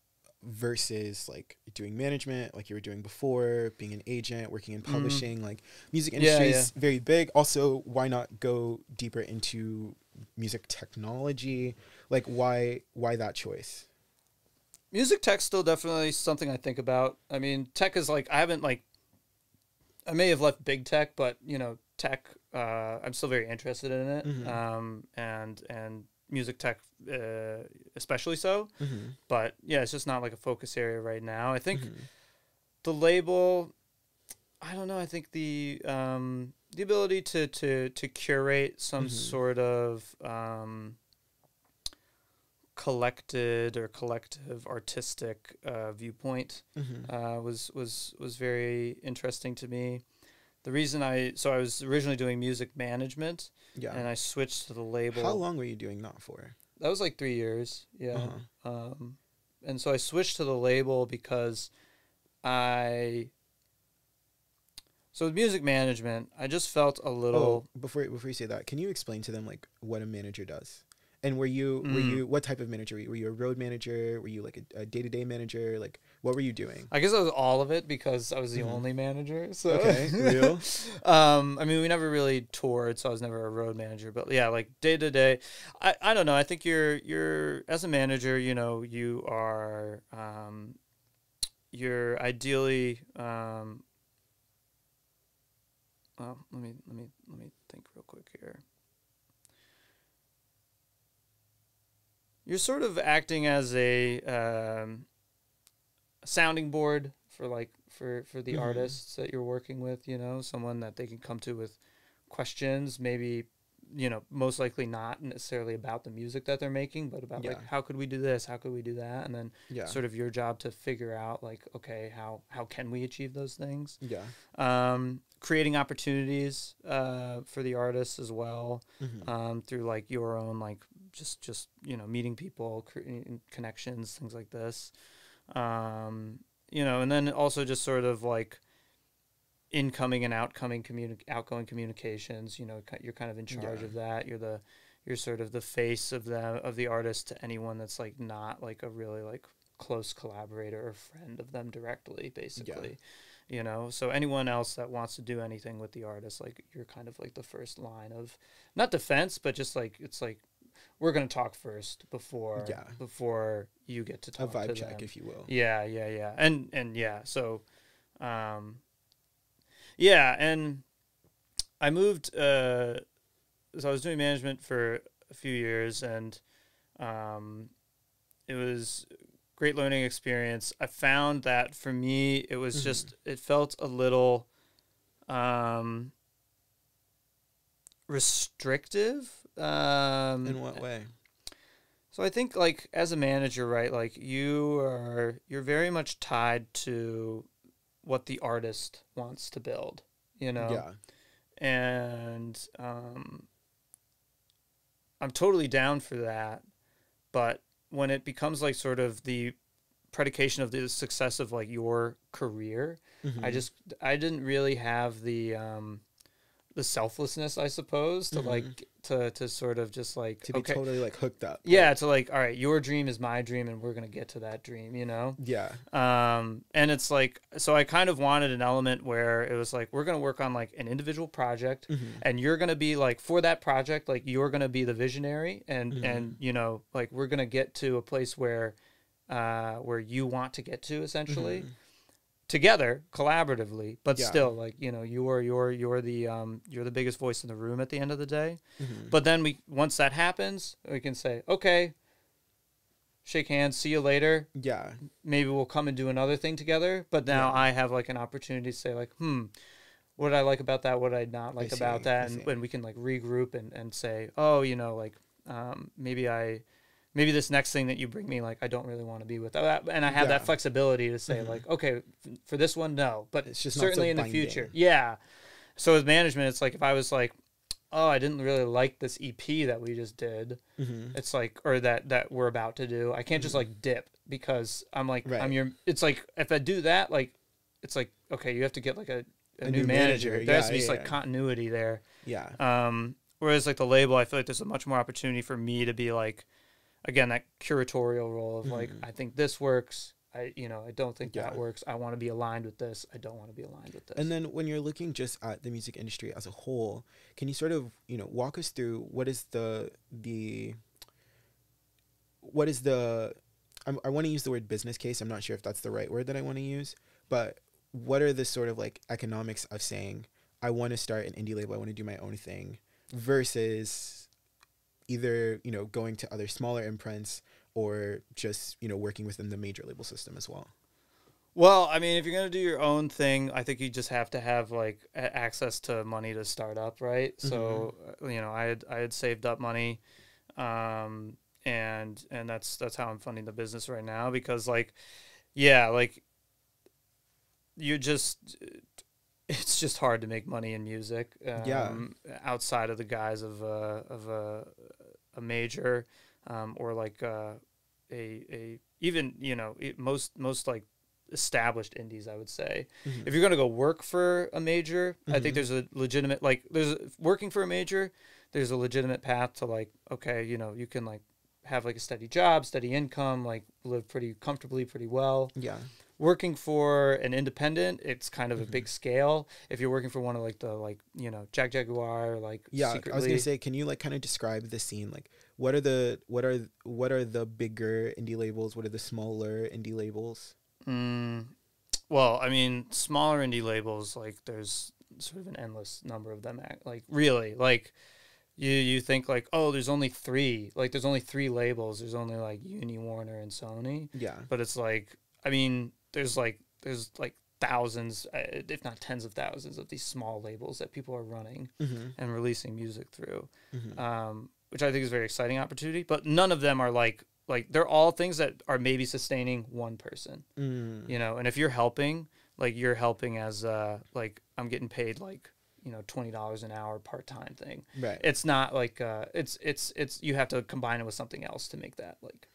versus like doing management like you were doing before, being an agent, working in publishing? Like music industry is very big. Also, why not go deeper into music technology? Like why that choice? Music tech's still definitely something I think about. I mean, tech is like, I may have left big tech, but you know, tech, I'm still very interested in it. And music tech, especially so. But yeah, it's just not like a focus area right now. I think the label, I don't know. I think the ability to curate some sort of collective artistic viewpoint was very interesting to me. The reason I was originally doing music management, and I switched to the label. How long were you doing that for? That was like 3 years, and so I switched to the label because with music management, I just felt a little. Before you say that, can you explain to them like what a manager does? And were you what type of manager were you? Were you a road manager? Were you like a day-to-day manager? Like what were you doing? I guess I was all of it because I was the only manager. So okay, real. I mean, we never really toured, so I was never a road manager. But yeah, like day to day, I don't know. I think you're as a manager, you know, you are you're ideally. Well, let me think real quick here. You're sort of acting as a sounding board for the artists that you're working with, you know, someone that they can come to with questions, maybe, you know, most likely not necessarily about the music that they're making, but about like, how could we do this? How could we do that? And then sort of your job to figure out like, okay, how can we achieve those things? Creating opportunities for the artists as well, through like your own like just you know, meeting people, creating connections, things like this, you know, and then also just sort of like incoming and outgoing communications. You know, you're kind of in charge of that. You're sort of the face of the artist to anyone that's like not like a really like close collaborator or friend of them directly, basically. You know, so anyone else that wants to do anything with the artist, like you're kind of like the first line of not defense, but just like it's like we're gonna talk first before you get to talk. A vibe to check, them. if you will. Yeah, and yeah. So, and I moved. So I was doing management for a few years, and it was great learning experience. I found that for me, it was just, it felt a little restrictive In what way? So I think like as a manager, right, like you're very much tied to what the artist wants to build, you know? Yeah. And I'm totally down for that. But when it becomes like sort of the predication of the success of like your career, I didn't really have the selflessness, I suppose, to like to sort of just like to be totally like hooked up. Yeah, to like, all right, your dream is my dream and we're gonna get to that dream, you know? Yeah. And it's like, so I kind of wanted an element where it was like, we're gonna work on like an individual project and you're gonna be like, for that project, like you're gonna be the visionary and you know, like we're gonna get to a place where you want to get to essentially. Together, collaboratively, but still, like, you know, you're the biggest voice in the room at the end of the day. But then once that happens, we can say, okay, shake hands, see you later. Yeah. Maybe we'll come and do another thing together. But now I have like an opportunity to say like, what did I like about that? What did I not like about that? And when we can like regroup and say, oh, you know, like, maybe this next thing that you bring me, like, I don't really want to be with that. And I have that flexibility to say, like, okay, for this one, no. But it's just certainly in the future. Yeah. So with management, it's like if I was like, oh, I didn't really like this EP that we just did. It's like, or that we're about to do. I can't just like dip because I'm like, it's like, if I do that, like, it's like, okay, you have to get like a new manager. There has to be like continuity there. Yeah. Whereas like the label, I feel like there's a much more opportunity for me to be like, again, that curatorial role of like, I think this works. I don't think that works. I want to be aligned with this. I don't want to be aligned with this. And then when you're looking just at the music industry as a whole, can you sort of, you know, walk us through what is I want to use the word business case. I'm not sure if that's the right word that I want to use, but what are the sort of like economics of saying, I want to start an indie label, I want to do my own thing versus either, you know, going to other smaller imprints or just, you know, working within the major label system as well? Well, I mean, if you're going to do your own thing, I think you just have to have like access to money to start up, right? So, you know, I had saved up money, and that's how I'm funding the business right now because like, yeah, like it's just hard to make money in music, outside of the guise of a major, or like even, you know, most like established indies, I would say. If you're going to go work for a major, I think there's a legitimate, like working for a major, there's a legitimate path to like, okay, you know, you can like have like a steady job, steady income, like live pretty comfortably, pretty well. Yeah. Working for an independent, it's kind of a big scale. If you're working for one of like the, like, you know, Jaguar, like secretly. I was gonna say, can you like kind of describe the scene? Like, what are the bigger indie labels? What are the smaller indie labels? Well, I mean, smaller indie labels, like there's sort of an endless number of them. Like really, like you think like, oh, there's only three. Like there's only three labels. There's only like Uni, Warner, and Sony. Yeah. But it's like, I mean, there's like thousands, if not tens of thousands of these small labels that people are running and releasing music through, which I think is a very exciting opportunity. But none of them are like they're all things that are maybe sustaining one person, you know. And if you're helping, like you're helping as like I'm getting paid like, you know, $20 an hour part-time thing. Right. It's not like it's you have to combine it with something else to make that work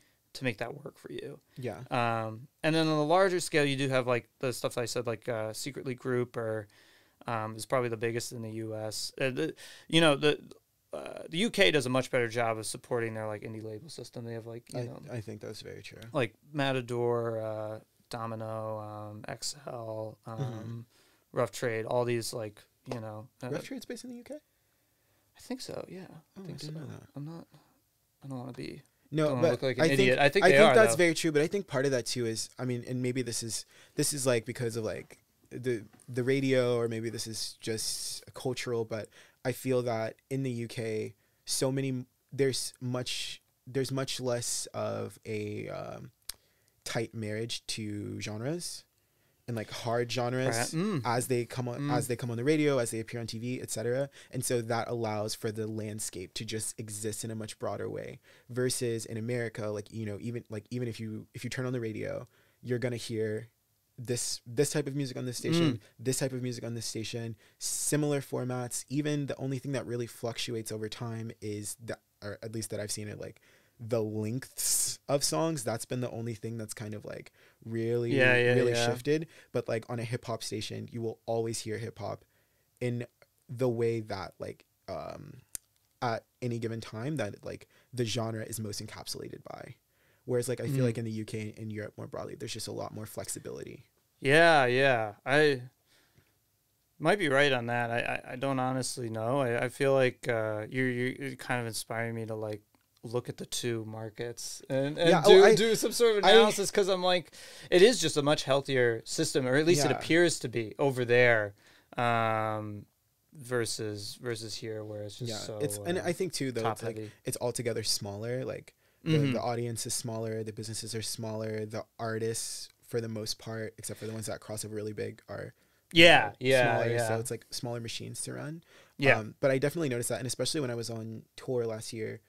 for you. Yeah. And then on the larger scale, you do have like the stuff I said, like Secretly Group, or is probably the biggest in the U.S. You know, the UK does a much better job of supporting their like indie label system. They have like, you know, I think that's very true. Like Matador, Domino, XL, Rough Trade, all these like, you know. Rough Trade's based in the UK? I think so. Yeah, I think so. Know that. I don't want to be. No, don't but look like an I idiot. think I think that's though. very true. But I think part of that too is, I mean, and maybe this is like because of like the radio, or maybe this is just cultural. But I feel that in the UK, there's much less of a tight marriage to genres, and like hard genres Right. as they come on the radio, as they appear on TV, etc. And so that allows for the landscape to just exist in a much broader way. Versus in America, like, you know, even if you turn on the radio, you're gonna hear this type of music on this station, this type of music on this station, similar formats. Even the only thing that really fluctuates over time is that, or at least that I've seen it, like the lengths of songs. That's been the only thing that's kind of like really shifted. But like on a hip hop station, you will always hear hip hop in the way that like at any given time that like the genre is most encapsulated by. Whereas like I feel like in the UK and Europe more broadly, there's just a lot more flexibility. Yeah. I might be right on that. I don't honestly know. I feel like you're kind of inspiring me to like look at the two markets and do some sort of analysis, because I'm like, it is just a much healthier system, or at least it appears to be over there, versus here, where it's just so and I think too though it's like it's altogether smaller. Like the audience is smaller, the businesses are smaller, the artists for the most part, except for the ones that cross over really big, are smaller. So it's like smaller machines to run. But I definitely noticed that, and especially when I was on tour last year,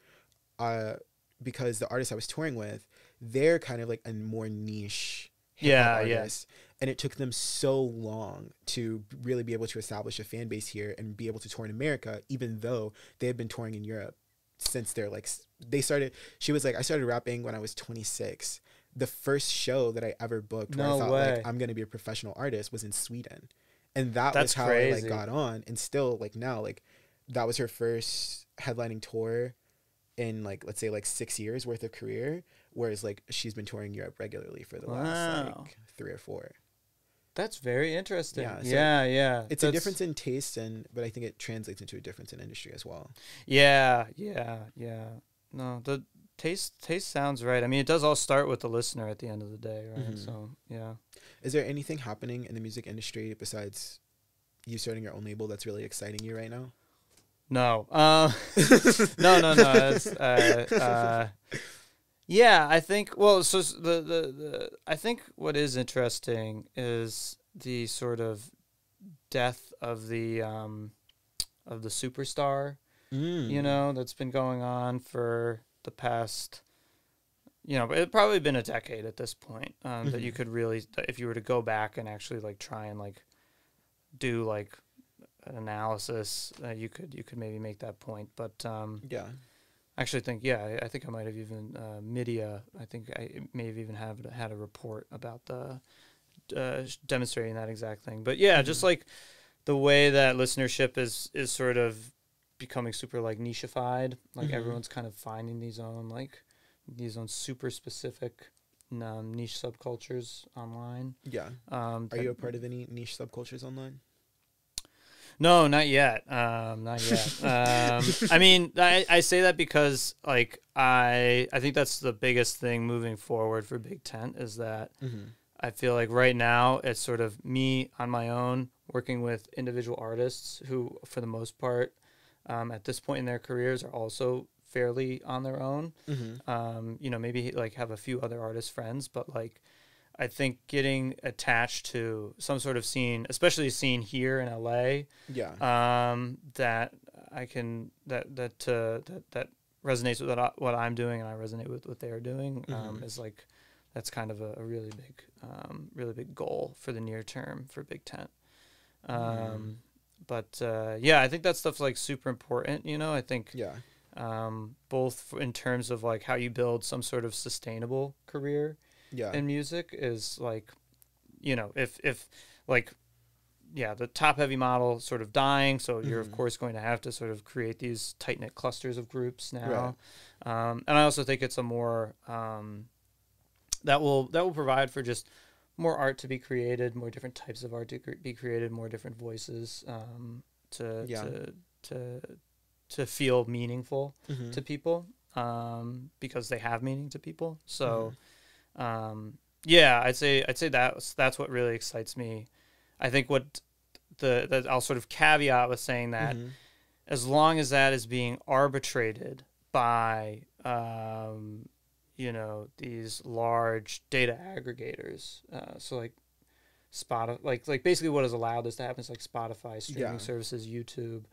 because the artists I was touring with, they're kind of like a more niche hip-hop artist, and it took them so long to really be able to establish a fan base here and be able to tour in America, even though they had been touring in Europe since they started. She was like, I started rapping when I was 26. The first show that I ever booked where I thought like I'm gonna be a professional artist was in Sweden, and that's was how crazy. I like got on. And still like now, like that was her first headlining tour in like, let's say like 6 years worth of career, whereas like she's been touring Europe regularly for the last like 3 or 4. That's very interesting. So it's a difference in taste, but I think it translates into a difference in industry as well. Yeah. No, the taste sounds right. I mean, it does all start with the listener at the end of the day, right? So yeah. Is there anything happening in the music industry besides you starting your own label that's really exciting you right now? No. No. Yeah, I think. Well, so I think what is interesting is the sort of death of the superstar. You know, that's been going on for the past. You know, it's probably been a decade at this point. That you could really, if you were to go back and actually like try and like do like an analysis, you could maybe make that point. But I actually think I think I might have even media. I think I may have even had a report about the demonstrating that exact thing. But just like the way that listenership is sort of becoming super like nicheified. Like everyone's kind of finding these own super specific niche subcultures online. Are you a part of any niche subcultures online? No, not yet. Not yet. I mean, I say that because like I think that's the biggest thing moving forward for Big Tent is that I feel like right now it's sort of me on my own working with individual artists who, for the most part, at this point in their careers, are also fairly on their own. You know, maybe like have a few other artist friends, but like I think getting attached to some sort of scene, especially a scene here in LA, that I can that resonates with what I'm doing, and I resonate with what they are doing, is like that's kind of a really big goal for the near term for Big Tent. But I think that stuff's like super important. You know, I think both in terms of like how you build some sort of sustainable career. In music is like, you know, if like, the top heavy model sort of dying. So you're of course going to have to sort of create these tight knit clusters of groups now. And I also think it's a more, that will provide for just more art to be created, more different types of art to be created, more different voices, to feel meaningful to people, because they have meaning to people. So, I'd say that's what really excites me. I think that I'll sort of caveat with saying that as long as that is being arbitrated by, you know, these large data aggregators, so like Spotify, like basically what has allowed this to happen is like Spotify, streaming Yeah. services, YouTube,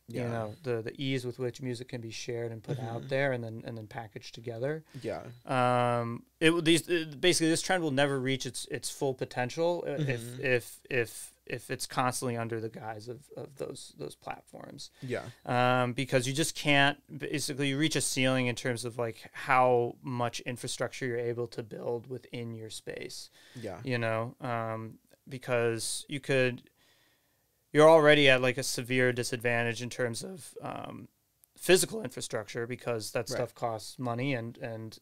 Yeah. you know, the ease with which music can be shared and put out there and then packaged together. Yeah. Basically this trend will never reach its full potential if it's constantly under the guise of those platforms. Yeah. Because you just can't, basically you reach a ceiling in terms of like how much infrastructure you're able to build within your space. Yeah. You know, because you're already at like a severe disadvantage in terms of physical infrastructure, because that stuff costs money and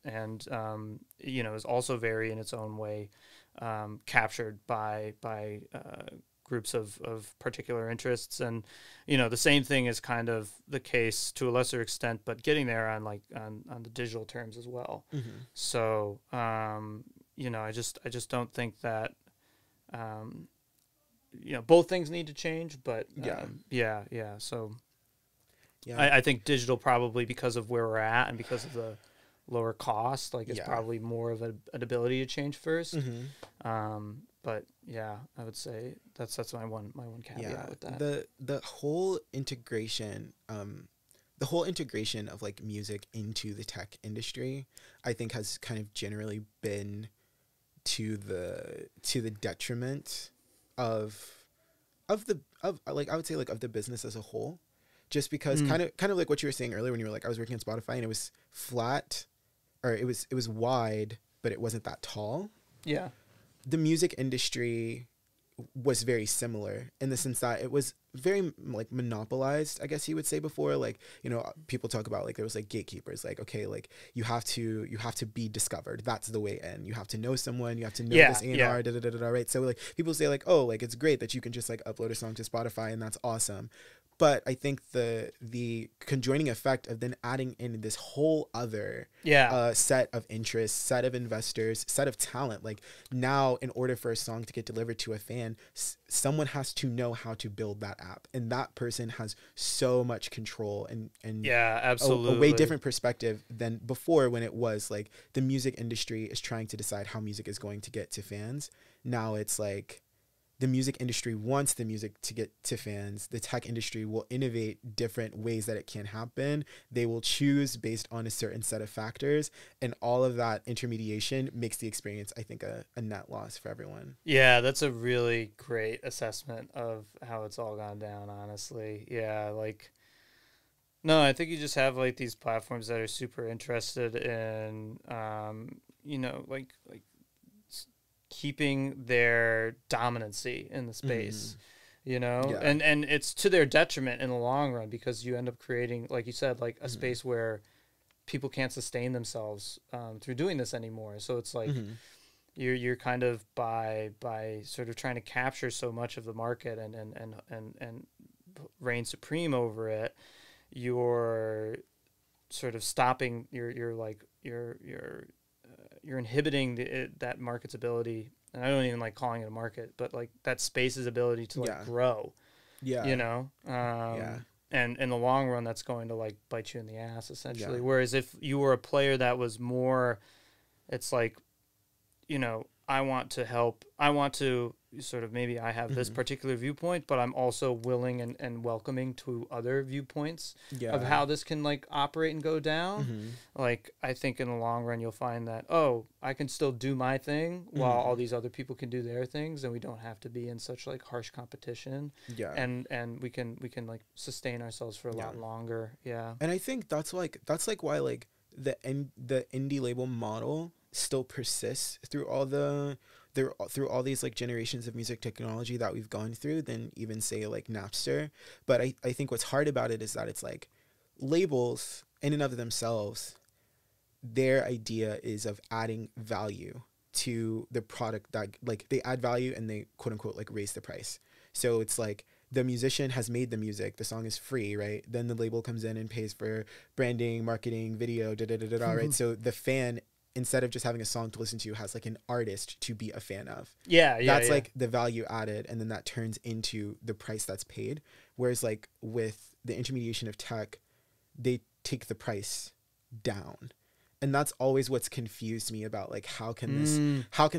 you know, is also very in its own way captured by groups of particular interests. And you know, the same thing is kind of the case to a lesser extent, but getting there on like on the digital terms as well. So you know, I just don't think that you know, both things need to change, but so I think digital, probably because of where we're at and because of the lower cost, like is probably more of an ability to change first. But yeah, I would say that's my one caveat with that. The whole integration of like music into the tech industry, I think has kind of generally been to the detriment of like, I would say like of the business as a whole, just because kind of like what you were saying earlier when you were like, I was working on Spotify and it was flat, or it was wide, but it wasn't that tall. Yeah. The music industry was very similar in the sense that it was very like monopolized, I guess you would say. Before, like, you know, people talk about like there was like gatekeepers, like, okay, like you have to be discovered, that's the way in, you have to know someone, you have to know this A&R, right? So like people say like, oh, like it's great that you can just like upload a song to Spotify and that's awesome. But I think the conjoining effect of then adding in this whole other set of interests, set of investors, set of talent, like now in order for a song to get delivered to a fan, someone has to know how to build that app, and that person has so much control and absolutely a way different perspective than before, when it was like the music industry is trying to decide how music is going to get to fans. Now it's like the music industry wants the music to get to fans. The tech industry will innovate different ways that it can happen. They will choose based on a certain set of factors, and all of that intermediation makes the experience, I think, a net loss for everyone. Yeah, that's a really great assessment of how it's all gone down, honestly. Yeah, like, no, I think you just have like these platforms that are super interested in, you know, like keeping their dominancy in the space, you know, and it's to their detriment in the long run, because you end up creating, like you said, like a space where people can't sustain themselves through doing this anymore. So it's like you're kind of by sort of trying to capture so much of the market and reign supreme over it, you're sort of stopping you're inhibiting that market's ability, and I don't even like calling it a market, but like that space's ability to like grow. You know? And in the long run, that's going to like bite you in the ass, essentially. Whereas if you were a player that was more, it's like, you know, I want to sort of, maybe I have this particular viewpoint, but I'm also willing and welcoming to other viewpoints of how this can like operate and go down. Like, I think in the long run, you'll find that, oh, I can still do my thing while all these other people can do their things, and we don't have to be in such like harsh competition. And we can like sustain ourselves for a lot longer. And I think that's why like the indie label model still persists through all these like generations of music technology that we've gone through than even say like Napster. But I think what's hard about it is that it's like labels in and of themselves, their idea is of adding value to the product, that like they add value and they quote unquote like raise the price. So it's like the musician has made the music, the song is free, right? Then the label comes in and pays for branding, marketing, video, right? So the fan, instead of just having a song to listen to, has like an artist to be a fan of. That's like the value added, and then that turns into the price that's paid. Whereas like with the intermediation of tech, they take the price down. And that's always what's confused me about like how can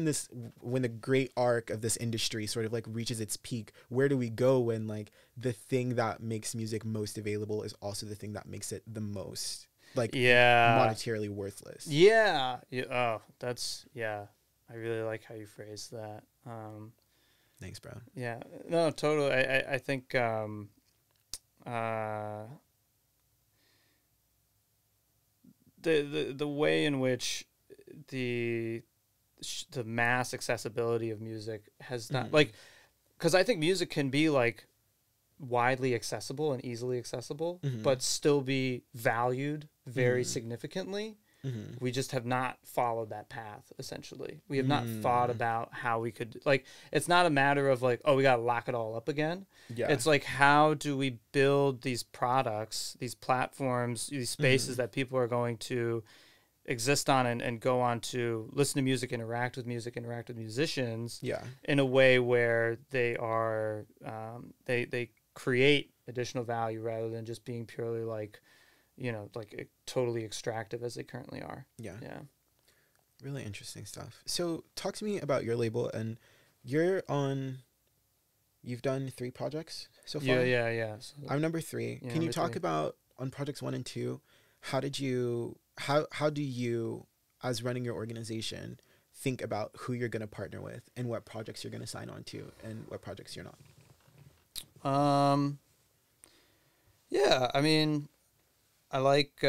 this when the great arc of this industry sort of like reaches its peak, where do we go when like the thing that makes music most available is also the thing that makes it the most like monetarily worthless. Oh, that's I really like how you phrased that. Thanks, bro. Yeah, no, totally. I think the way in which the mass accessibility of music has not like, because I think music can be like widely accessible and easily accessible, but still be valued very significantly. We just have not followed that path, essentially. We have not thought about how we could, like, it's not a matter of like, oh, we got to lock it all up again. Yeah. It's like, how do we build these products, these platforms, these spaces that people are going to exist on and go on to listen to music, interact with musicians in a way where they are, they create additional value rather than just being purely like, you know, like totally extractive as they currently are. Yeah. Really interesting stuff. So talk to me about your label, and you've done 3 projects so far? Yeah. So, I'm number 3. Can you talk about on projects 1 and 2, how do you, as running your organization, think about who you're going to partner with and what projects you're going to sign on to and what projects you're not? Yeah, I mean, I like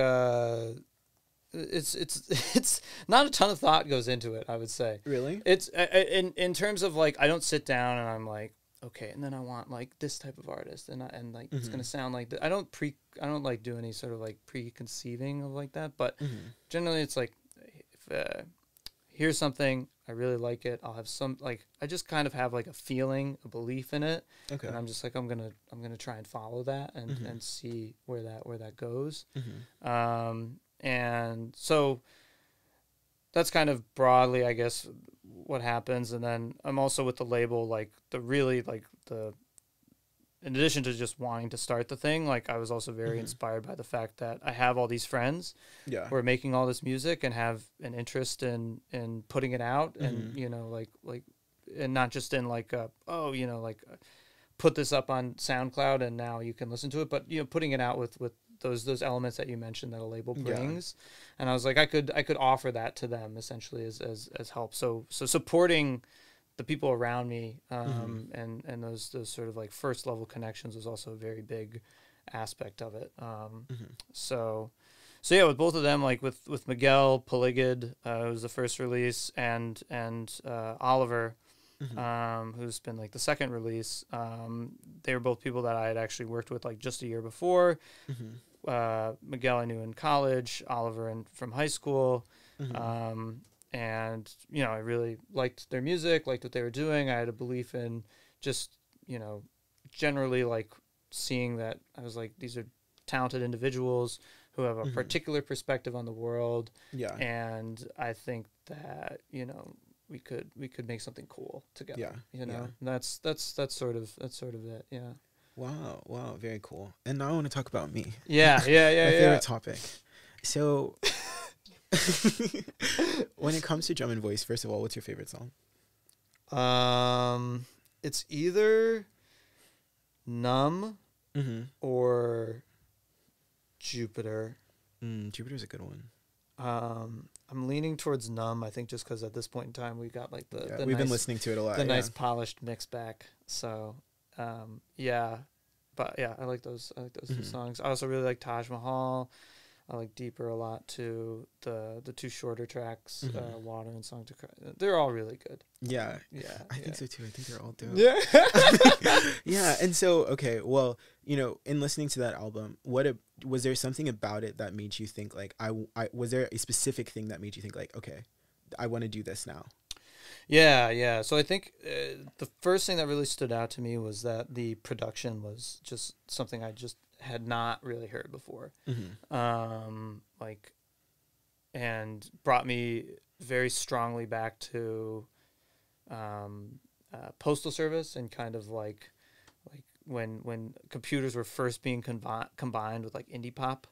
it's not a ton of thought goes into it, I would say. Really? It's in terms of like, I don't sit down and I'm like, okay, and then I want like this type of artist and like it's gonna sound like I don't like do any sort of like preconceiving of like that, but generally it's like, if here's something, I really like it, I'll have some, like, I just kind of have like a feeling, a belief in it. Okay. And I'm just like, I'm gonna try and follow that and see where that goes. And so that's kind of broadly, I guess, what happens. And then I'm also with the label, like in addition to just wanting to start the thing, like I was also very inspired by the fact that I have all these friends who are making all this music and have an interest in putting it out, and you know, like and not just in like put this up on SoundCloud and now you can listen to it, but you know, putting it out with those elements that you mentioned that a label brings. And I was like, I could offer that to them essentially as help. So supporting the people around me, and those sort of like first level connections was also a very big aspect of it. So yeah, with both of them, like with Miguel Poligid, it was the first release, and Oliver, who's been like the second release. They were both people that I had actually worked with like just a year before. Miguel I knew in college, Oliver from high school. And, you know, I really liked their music, liked what they were doing. I had a belief in just, you know, generally like seeing that I was like, these are talented individuals who have a particular perspective on the world. Yeah. And I think that, you know, we could make something cool together. Yeah. You know, that's sort of it. Yeah. Wow. Very cool. And now I want to talk about me. Yeah. My favorite topic. So when it comes to drum and voice, first of all, what's your favorite song? It's either Numb or Jupiter. Jupiter's a good one. I'm leaning towards Numb, I think, just because at this point in time we've got like the we've been listening to it a lot. The nice polished mix back. So but yeah, I like those two songs. I also really like Taj Mahal. I like Deeper a lot too. The 2 shorter tracks, Water and Song to Cry. They're all really good. Yeah. I think so too. I think they're all dope. Yeah. Yeah. And so, okay, well, you know, in listening to that album, was there something about it that made you think like, was there a specific thing that made you think like, okay, I want to do this now? Yeah. So I think the first thing that really stood out to me was that the production was just something I just had not really heard before. And brought me very strongly back to Postal Service, and kind of like when computers were first being combined with like indie pop.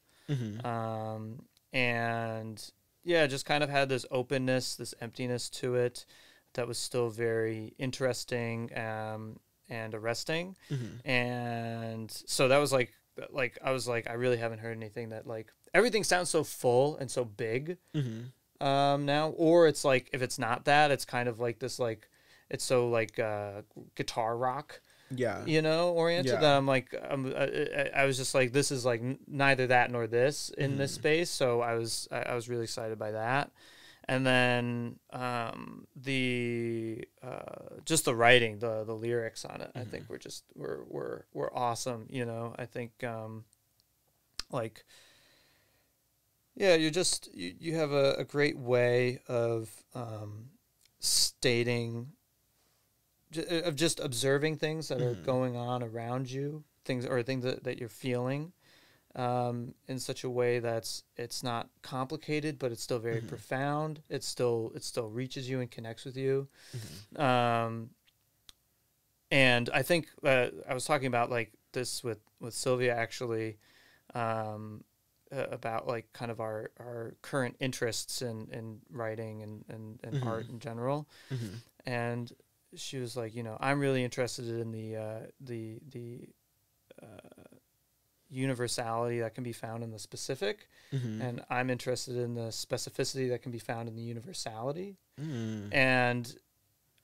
And just kind of had this openness, this emptiness to it that was still very interesting and arresting. And so that was like I was like, I really haven't heard anything that like, everything sounds so full and so big now. Or it's like, if it's not that, it's kind of like this, like, it's so like guitar rock, you know, oriented, that I'm like, I was just like, this is like neither that nor this in this space. So I was really excited by that. And then just the writing, the lyrics on it, I think were awesome. You know, I think like, yeah, you have a great way of stating, of just observing things that are going on around you, things that you're feeling, in such a way that's, it's not complicated, but it's still very profound. It still reaches you and connects with you. And I think I was talking about like this with Sylvia actually, about like kind of our current interests in writing and art in general. And she was like, you know, I'm really interested in the universality that can be found in the specific, and I'm interested in the specificity that can be found in the universality. And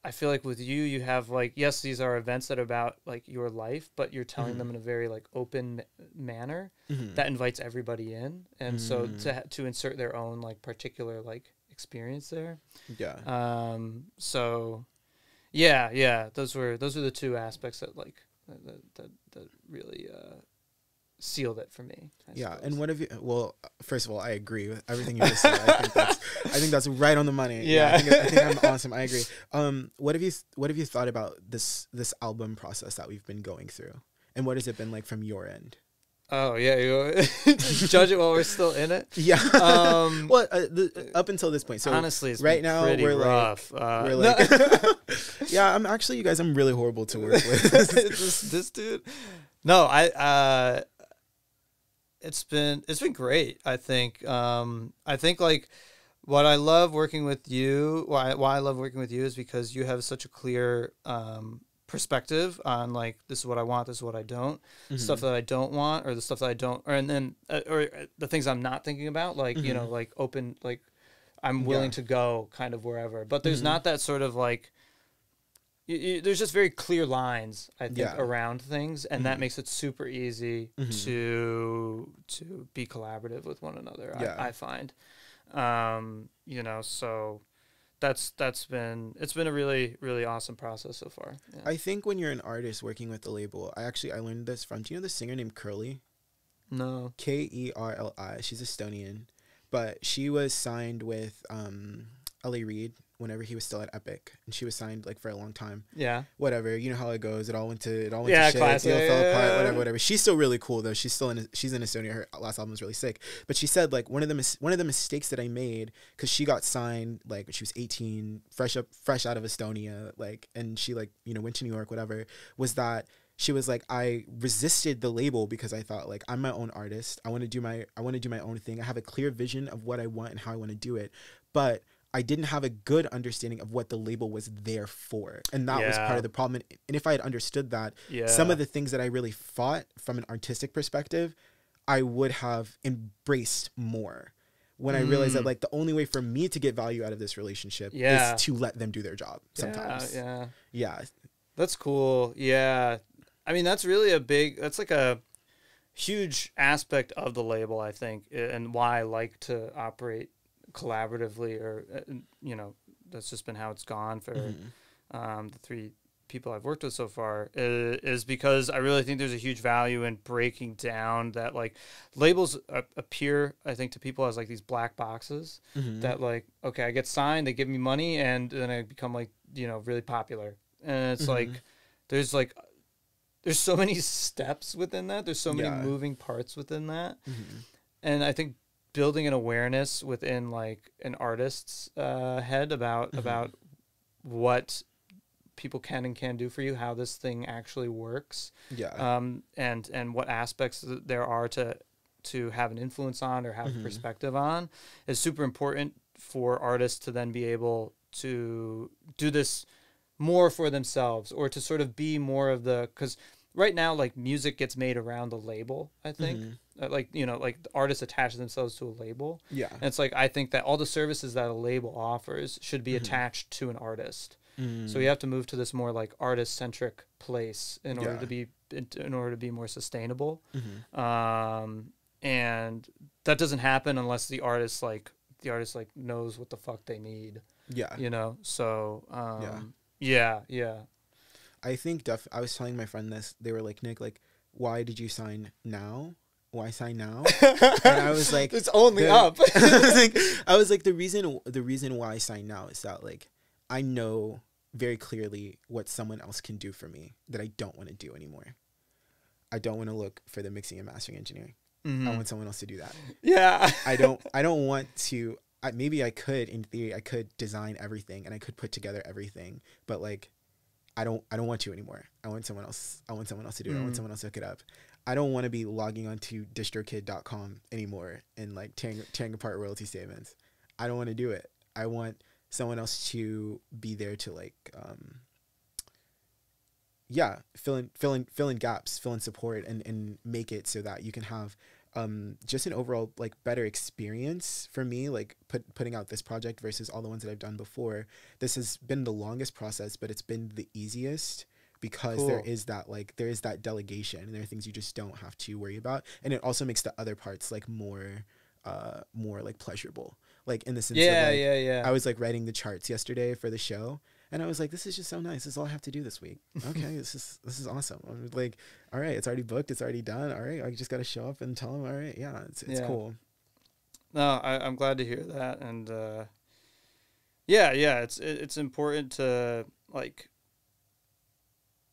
I feel like with you have like, yes, these are events that are about like your life, but you're telling them in a very like open manner that invites everybody in, and so to insert their own like particular like experience there. So yeah, those were the two aspects that like that really sealed it for me. I suppose. And what have you? Well, first of all, I agree with everything you just said. I think that's right on the money. I think I'm awesome. I agree. What have you thought about this album process that we've been going through, and what has it been like from your end? Oh yeah, you judge it while we're still in it. Well, up until this point. So honestly, it's right now we're rough. We're like, I'm actually, you guys, I'm really horrible to work with. this dude. No, it's been great. I think like what I love working with you, why I love working with you is because you have such a clear perspective on like, this is what I want, this is what I don't, stuff that I don't want, or the stuff that I don't, or the things I'm not thinking about, like you know, like open, like I'm willing to go kind of wherever, but there's not that sort of like, there's just very clear lines, I think, around things, and that makes it super easy to be collaborative with one another. I find, you know, so it's been a really, really awesome process so far. I think when you're an artist working with the label, I learned this from, do you know the singer named Curly? No. Kerli. She's Estonian, but she was signed with L.A. Reid whenever he was still at Epic, and she was signed like for a long time. Whatever, you know how it goes. It all went to shit. Classic. Deal fell apart. Whatever. She's still really cool though. She's in Estonia. Her last album was really sick. But she said like one of the mistakes that I made, because she got signed like when she was 18, fresh out of Estonia, like, and she like, you know, went to New York, whatever, was that she was like, I resisted the label because I thought like, I'm my own artist. I want to do my own thing. I have a clear vision of what I want and how I want to do it, but I didn't have a good understanding of what the label was there for. And that was part of the problem. And if I had understood that, some of the things that I really fought from an artistic perspective, I would have embraced more. When I realized that like the only way for me to get value out of this relationship is to let them do their job sometimes. That's cool. I mean, that's really that's like a huge aspect of the label, I think, and why I like to operate collaboratively, or you know, that's just been how it's gone for the three people I've worked with so far, is because I really think there's a huge value in breaking down that like labels appear, I think, to people as like these black boxes that like, okay, I get signed, they give me money, and then I become like, you know, really popular, and it's like there's so many steps within that, there's so many moving parts within that, and I think building an awareness within like an artist's head about what people can and can't do for you, how this thing actually works, and what aspects there are to to have an influence on or have Mm-hmm. a perspective on is super important for artists to then be able to do this more for themselves, or to sort of be more of the, because right now, like, music gets made around the label, I think. Like, you know, like, the artists attach themselves to a label. Yeah. And it's like, I think that all the services that a label offers should be Mm-hmm. attached to an artist. Mm. So we have to move to this more like artist-centric place in order Yeah. to be more sustainable. Mm-hmm. And that doesn't happen unless the artist knows what the fuck they need, Yeah. you know? So, yeah. I think I was telling my friend this. They were like, Nick, like, why did you sign now? Why sign now? And I was like, it's only up. I was like, the reason why I sign now is that, like, I know very clearly what someone else can do for me that I don't want to do anymore. I don't want to look for the mixing and mastering engineering. Mm-hmm. I want someone else to do that. Yeah. I don't want to. Maybe I could, in theory, I could design everything and I could put together everything, but, like, I don't want to anymore. I want someone else to do it. I want someone else to hook it up. I don't want to be logging onto distrokid.com anymore and, like, tearing apart royalty statements. I don't want to do it. I want someone else to be there to, like, fill in gaps, fill in support, and make it so that you can have just an overall, like, better experience. For me, like, putting out this project versus all the ones that I've done before, this has been the longest process, but it's been the easiest because Cool. there is that delegation, and there are things you just don't have to worry about, and it also makes the other parts, like, more like pleasurable, like, in the sense of, like, I was, like, writing the charts yesterday for the show, and I was like, this is just so nice. This is all I have to do this week. Okay, this is awesome. I'm like, all right, it's already booked. It's already done. All right, I just got to show up and tell them, all right, yeah, it's cool. No, I'm glad to hear that. And it's important to, like,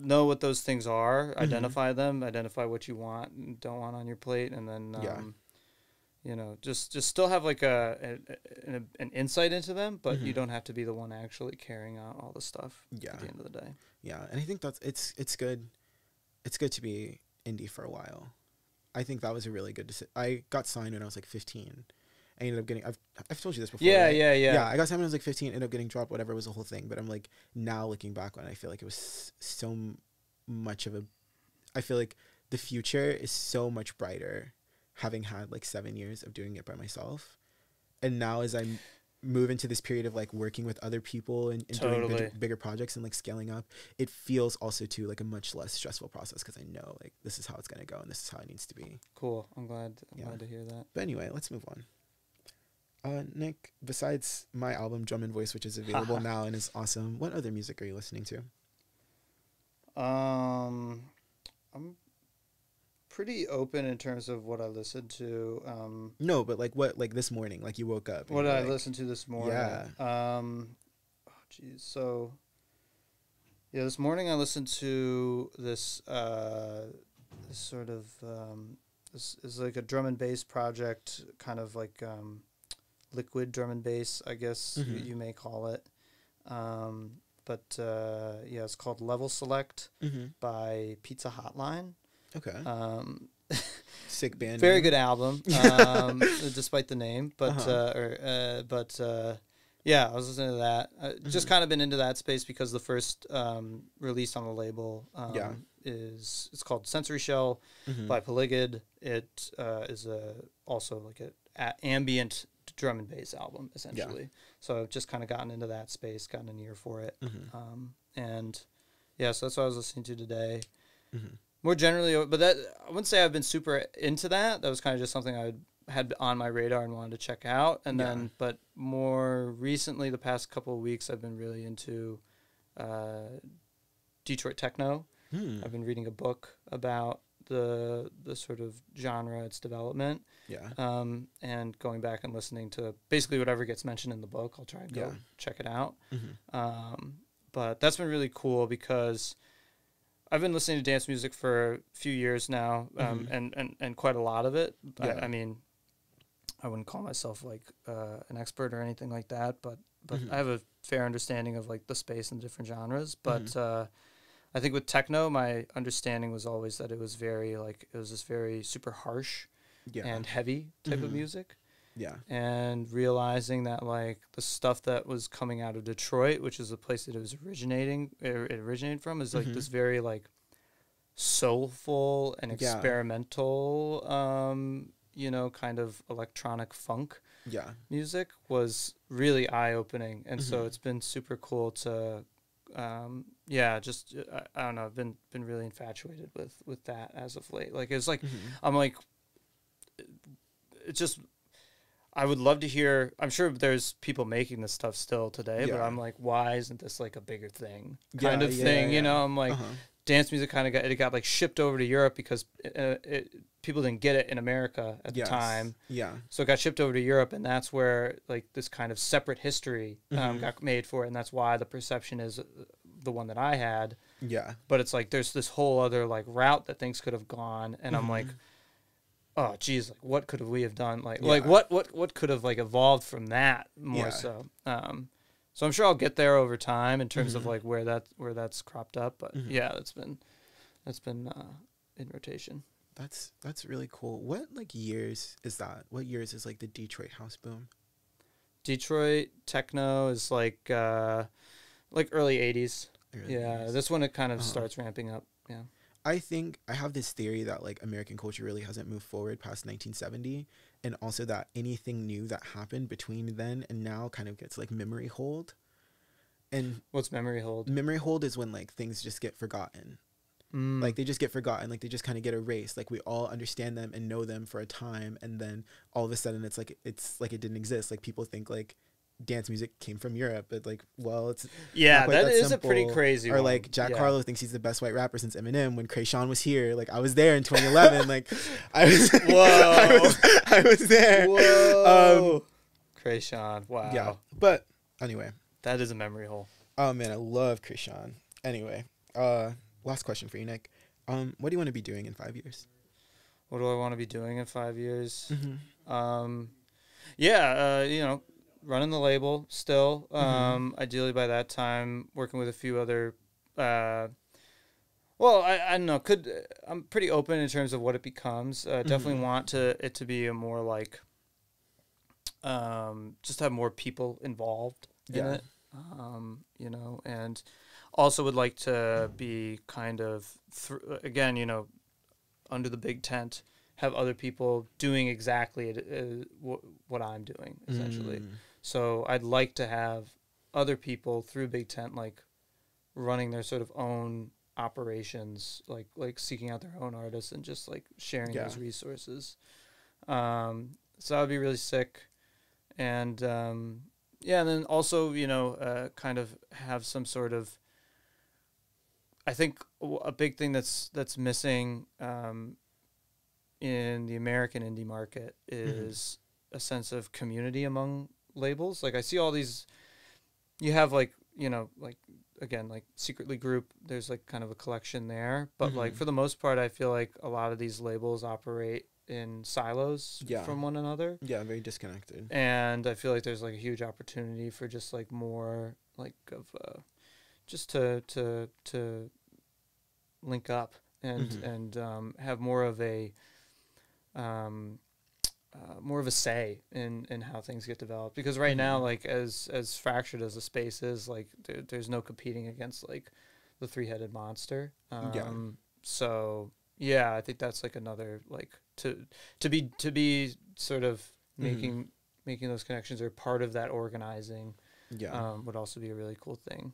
know what those things are, identify them, identify what you want and don't want on your plate, and then you know, just still have, like, an insight into them, but you don't have to be the one actually carrying out all the stuff at the end of the day. Yeah, and I think that's it's good. It's good to be indie for a while. I think that was a really good decision. I got signed when I was, like, 15. I ended up getting. I've told you this before. Yeah, right? yeah. I got signed when I was, like, 15. Ended up getting dropped. Whatever, was the whole thing. But I'm, like, now looking back on it, I feel like it was so much of a. I feel like the future is so much brighter, having had, like, 7 years of doing it by myself, and now as I move into this period of, like, working with other people and doing bigger projects and, like, scaling up, it feels also too like a much less stressful process because I know, like, this is how it's gonna go and this is how it needs to be. Cool. I'm glad to hear that. But anyway, let's move on. Nick, besides my album Drum and Voice, which is available now and is awesome, what other music are you listening to? I'm pretty open in terms of what I listen to. No, but, like, what, like, this morning, like, you woke up. What did I listen to this morning? Yeah. So, yeah, this morning I listened to this sort of this is like a drum and bass project, kind of like liquid drum and bass, I guess you may call it. But it's called Level Select by Pizza Hotline. Okay. Sick band. Very name. good album, despite the name. But I was listening to that. Just kind of been into that space because the first release on the label it's called Sensory Shell by Polygid. It is also like an ambient drum and bass album, essentially. So I've just kind of gotten into that space, gotten an ear for it. So that's what I was listening to today. More generally, but that I wouldn't say I've been super into that. That was kind of just something I had on my radar and wanted to check out. And then, but more recently, the past couple of weeks, I've been really into Detroit techno. I've been reading a book about the sort of genre, its development. And going back and listening to basically whatever gets mentioned in the book. I'll try and go check it out. But that's been really cool because I've been listening to dance music for a few years now, and quite a lot of it. I mean, I wouldn't call myself, like, an expert or anything like that, but I have a fair understanding of, like, the space and different genres. But I think with techno, my understanding was always that it was very, like, it was this very super harsh and heavy type of music. Yeah. And realizing that like the stuff that was coming out of Detroit, which is the place that it originated from, is like this very like soulful and experimental, you know, kind of electronic funk music was really eye-opening. And so it's been super cool to, just, I don't know, I've been really infatuated with that as of late. Like, it's like, I'm like, it's just, I would love to hear, I'm sure there's people making this stuff still today, but I'm like, why isn't this like a bigger thing kind of thing? You know, I'm like, dance music kind of got like shipped over to Europe because people didn't get it in America at the time. Yeah. So it got shipped over to Europe, and that's where like this kind of separate history got made for it, and that's why the perception is the one that I had. Yeah. But it's like there's this whole other like route that things could have gone, and I'm like, oh geez, like what could we have done? Like what could have like evolved from that more so. So I'm sure I'll get there over time in terms of like where that's cropped up. But that's been in rotation. That's really cool. What like years is that? What years is like the Detroit house boom? Detroit techno is like early 80s. This one it kind of starts ramping up. Yeah. I think I have this theory that like American culture really hasn't moved forward past 1970, and also that anything new that happened between then and now kind of gets like memory hold. And what's memory hold? Memory hold is when like things just get forgotten. Like they just get forgotten, like they just kind of get erased. Like we all understand them and know them for a time, and then all of a sudden it's like it didn't exist. Like people think like dance music came from Europe, but like, well, it's that is simple. A pretty crazy or one. Like Jack Harlow thinks he's the best white rapper since Eminem when Krayshawn was here. Like I was there in 2011. Like I was I was there. Whoa. Krayshawn, wow. Yeah, but anyway, that is a memory hole. Oh man, I love Krayshawn. Anyway, last question for you, Nick. What do you want to be doing in 5 years? What do I want to be doing in 5 years? Running the label still. Ideally by that time, working with a few other. I don't know. I'm pretty open in terms of what it becomes. Definitely want it to be a more like, just have more people involved in it. And also would like to be kind of under the big tent, have other people doing exactly what I'm doing essentially. So I'd like to have other people through Big Tent, like running their sort of own operations, like seeking out their own artists and just like sharing those resources. So that would be really sick. And, and then also, kind of have some sort of, I think a big thing that's missing, in the American indie market is a sense of community among labels. Like I see all these, you have like Secretly Group, there's like kind of a collection there, but like for the most part I feel like a lot of these labels operate in silos from one another. Very disconnected. And I feel like there's like a huge opportunity for just like more like of just to link up and have more of a say in how things get developed, because right now, like as fractured as the space is, like there's no competing against like the three-headed monster. So I think that's like another like to be sort of making those connections or part of that organizing would also be a really cool thing.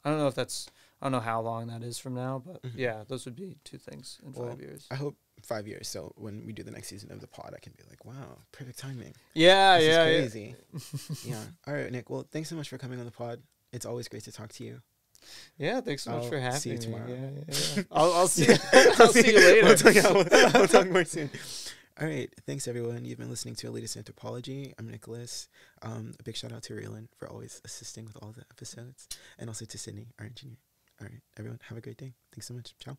I don't know how long that is from now, but those would be two things in 5 years. I hope 5 years. So when we do the next season of the pod, I can be like, wow, perfect timing. Yeah, this is crazy. Yeah. All right, Nick. Well, thanks so much for coming on the pod. It's always great to talk to you. Yeah, thanks so much for having me. See you tomorrow. Yeah. I'll see you later. We'll talk more soon. All right. Thanks, everyone. You've been listening to Elitist Anthropology. I'm Nicholas. A big shout out to Raelyn for always assisting with all the episodes, and also to Sydney, our engineer. All right, everyone. Have a great day. Thanks so much. Ciao.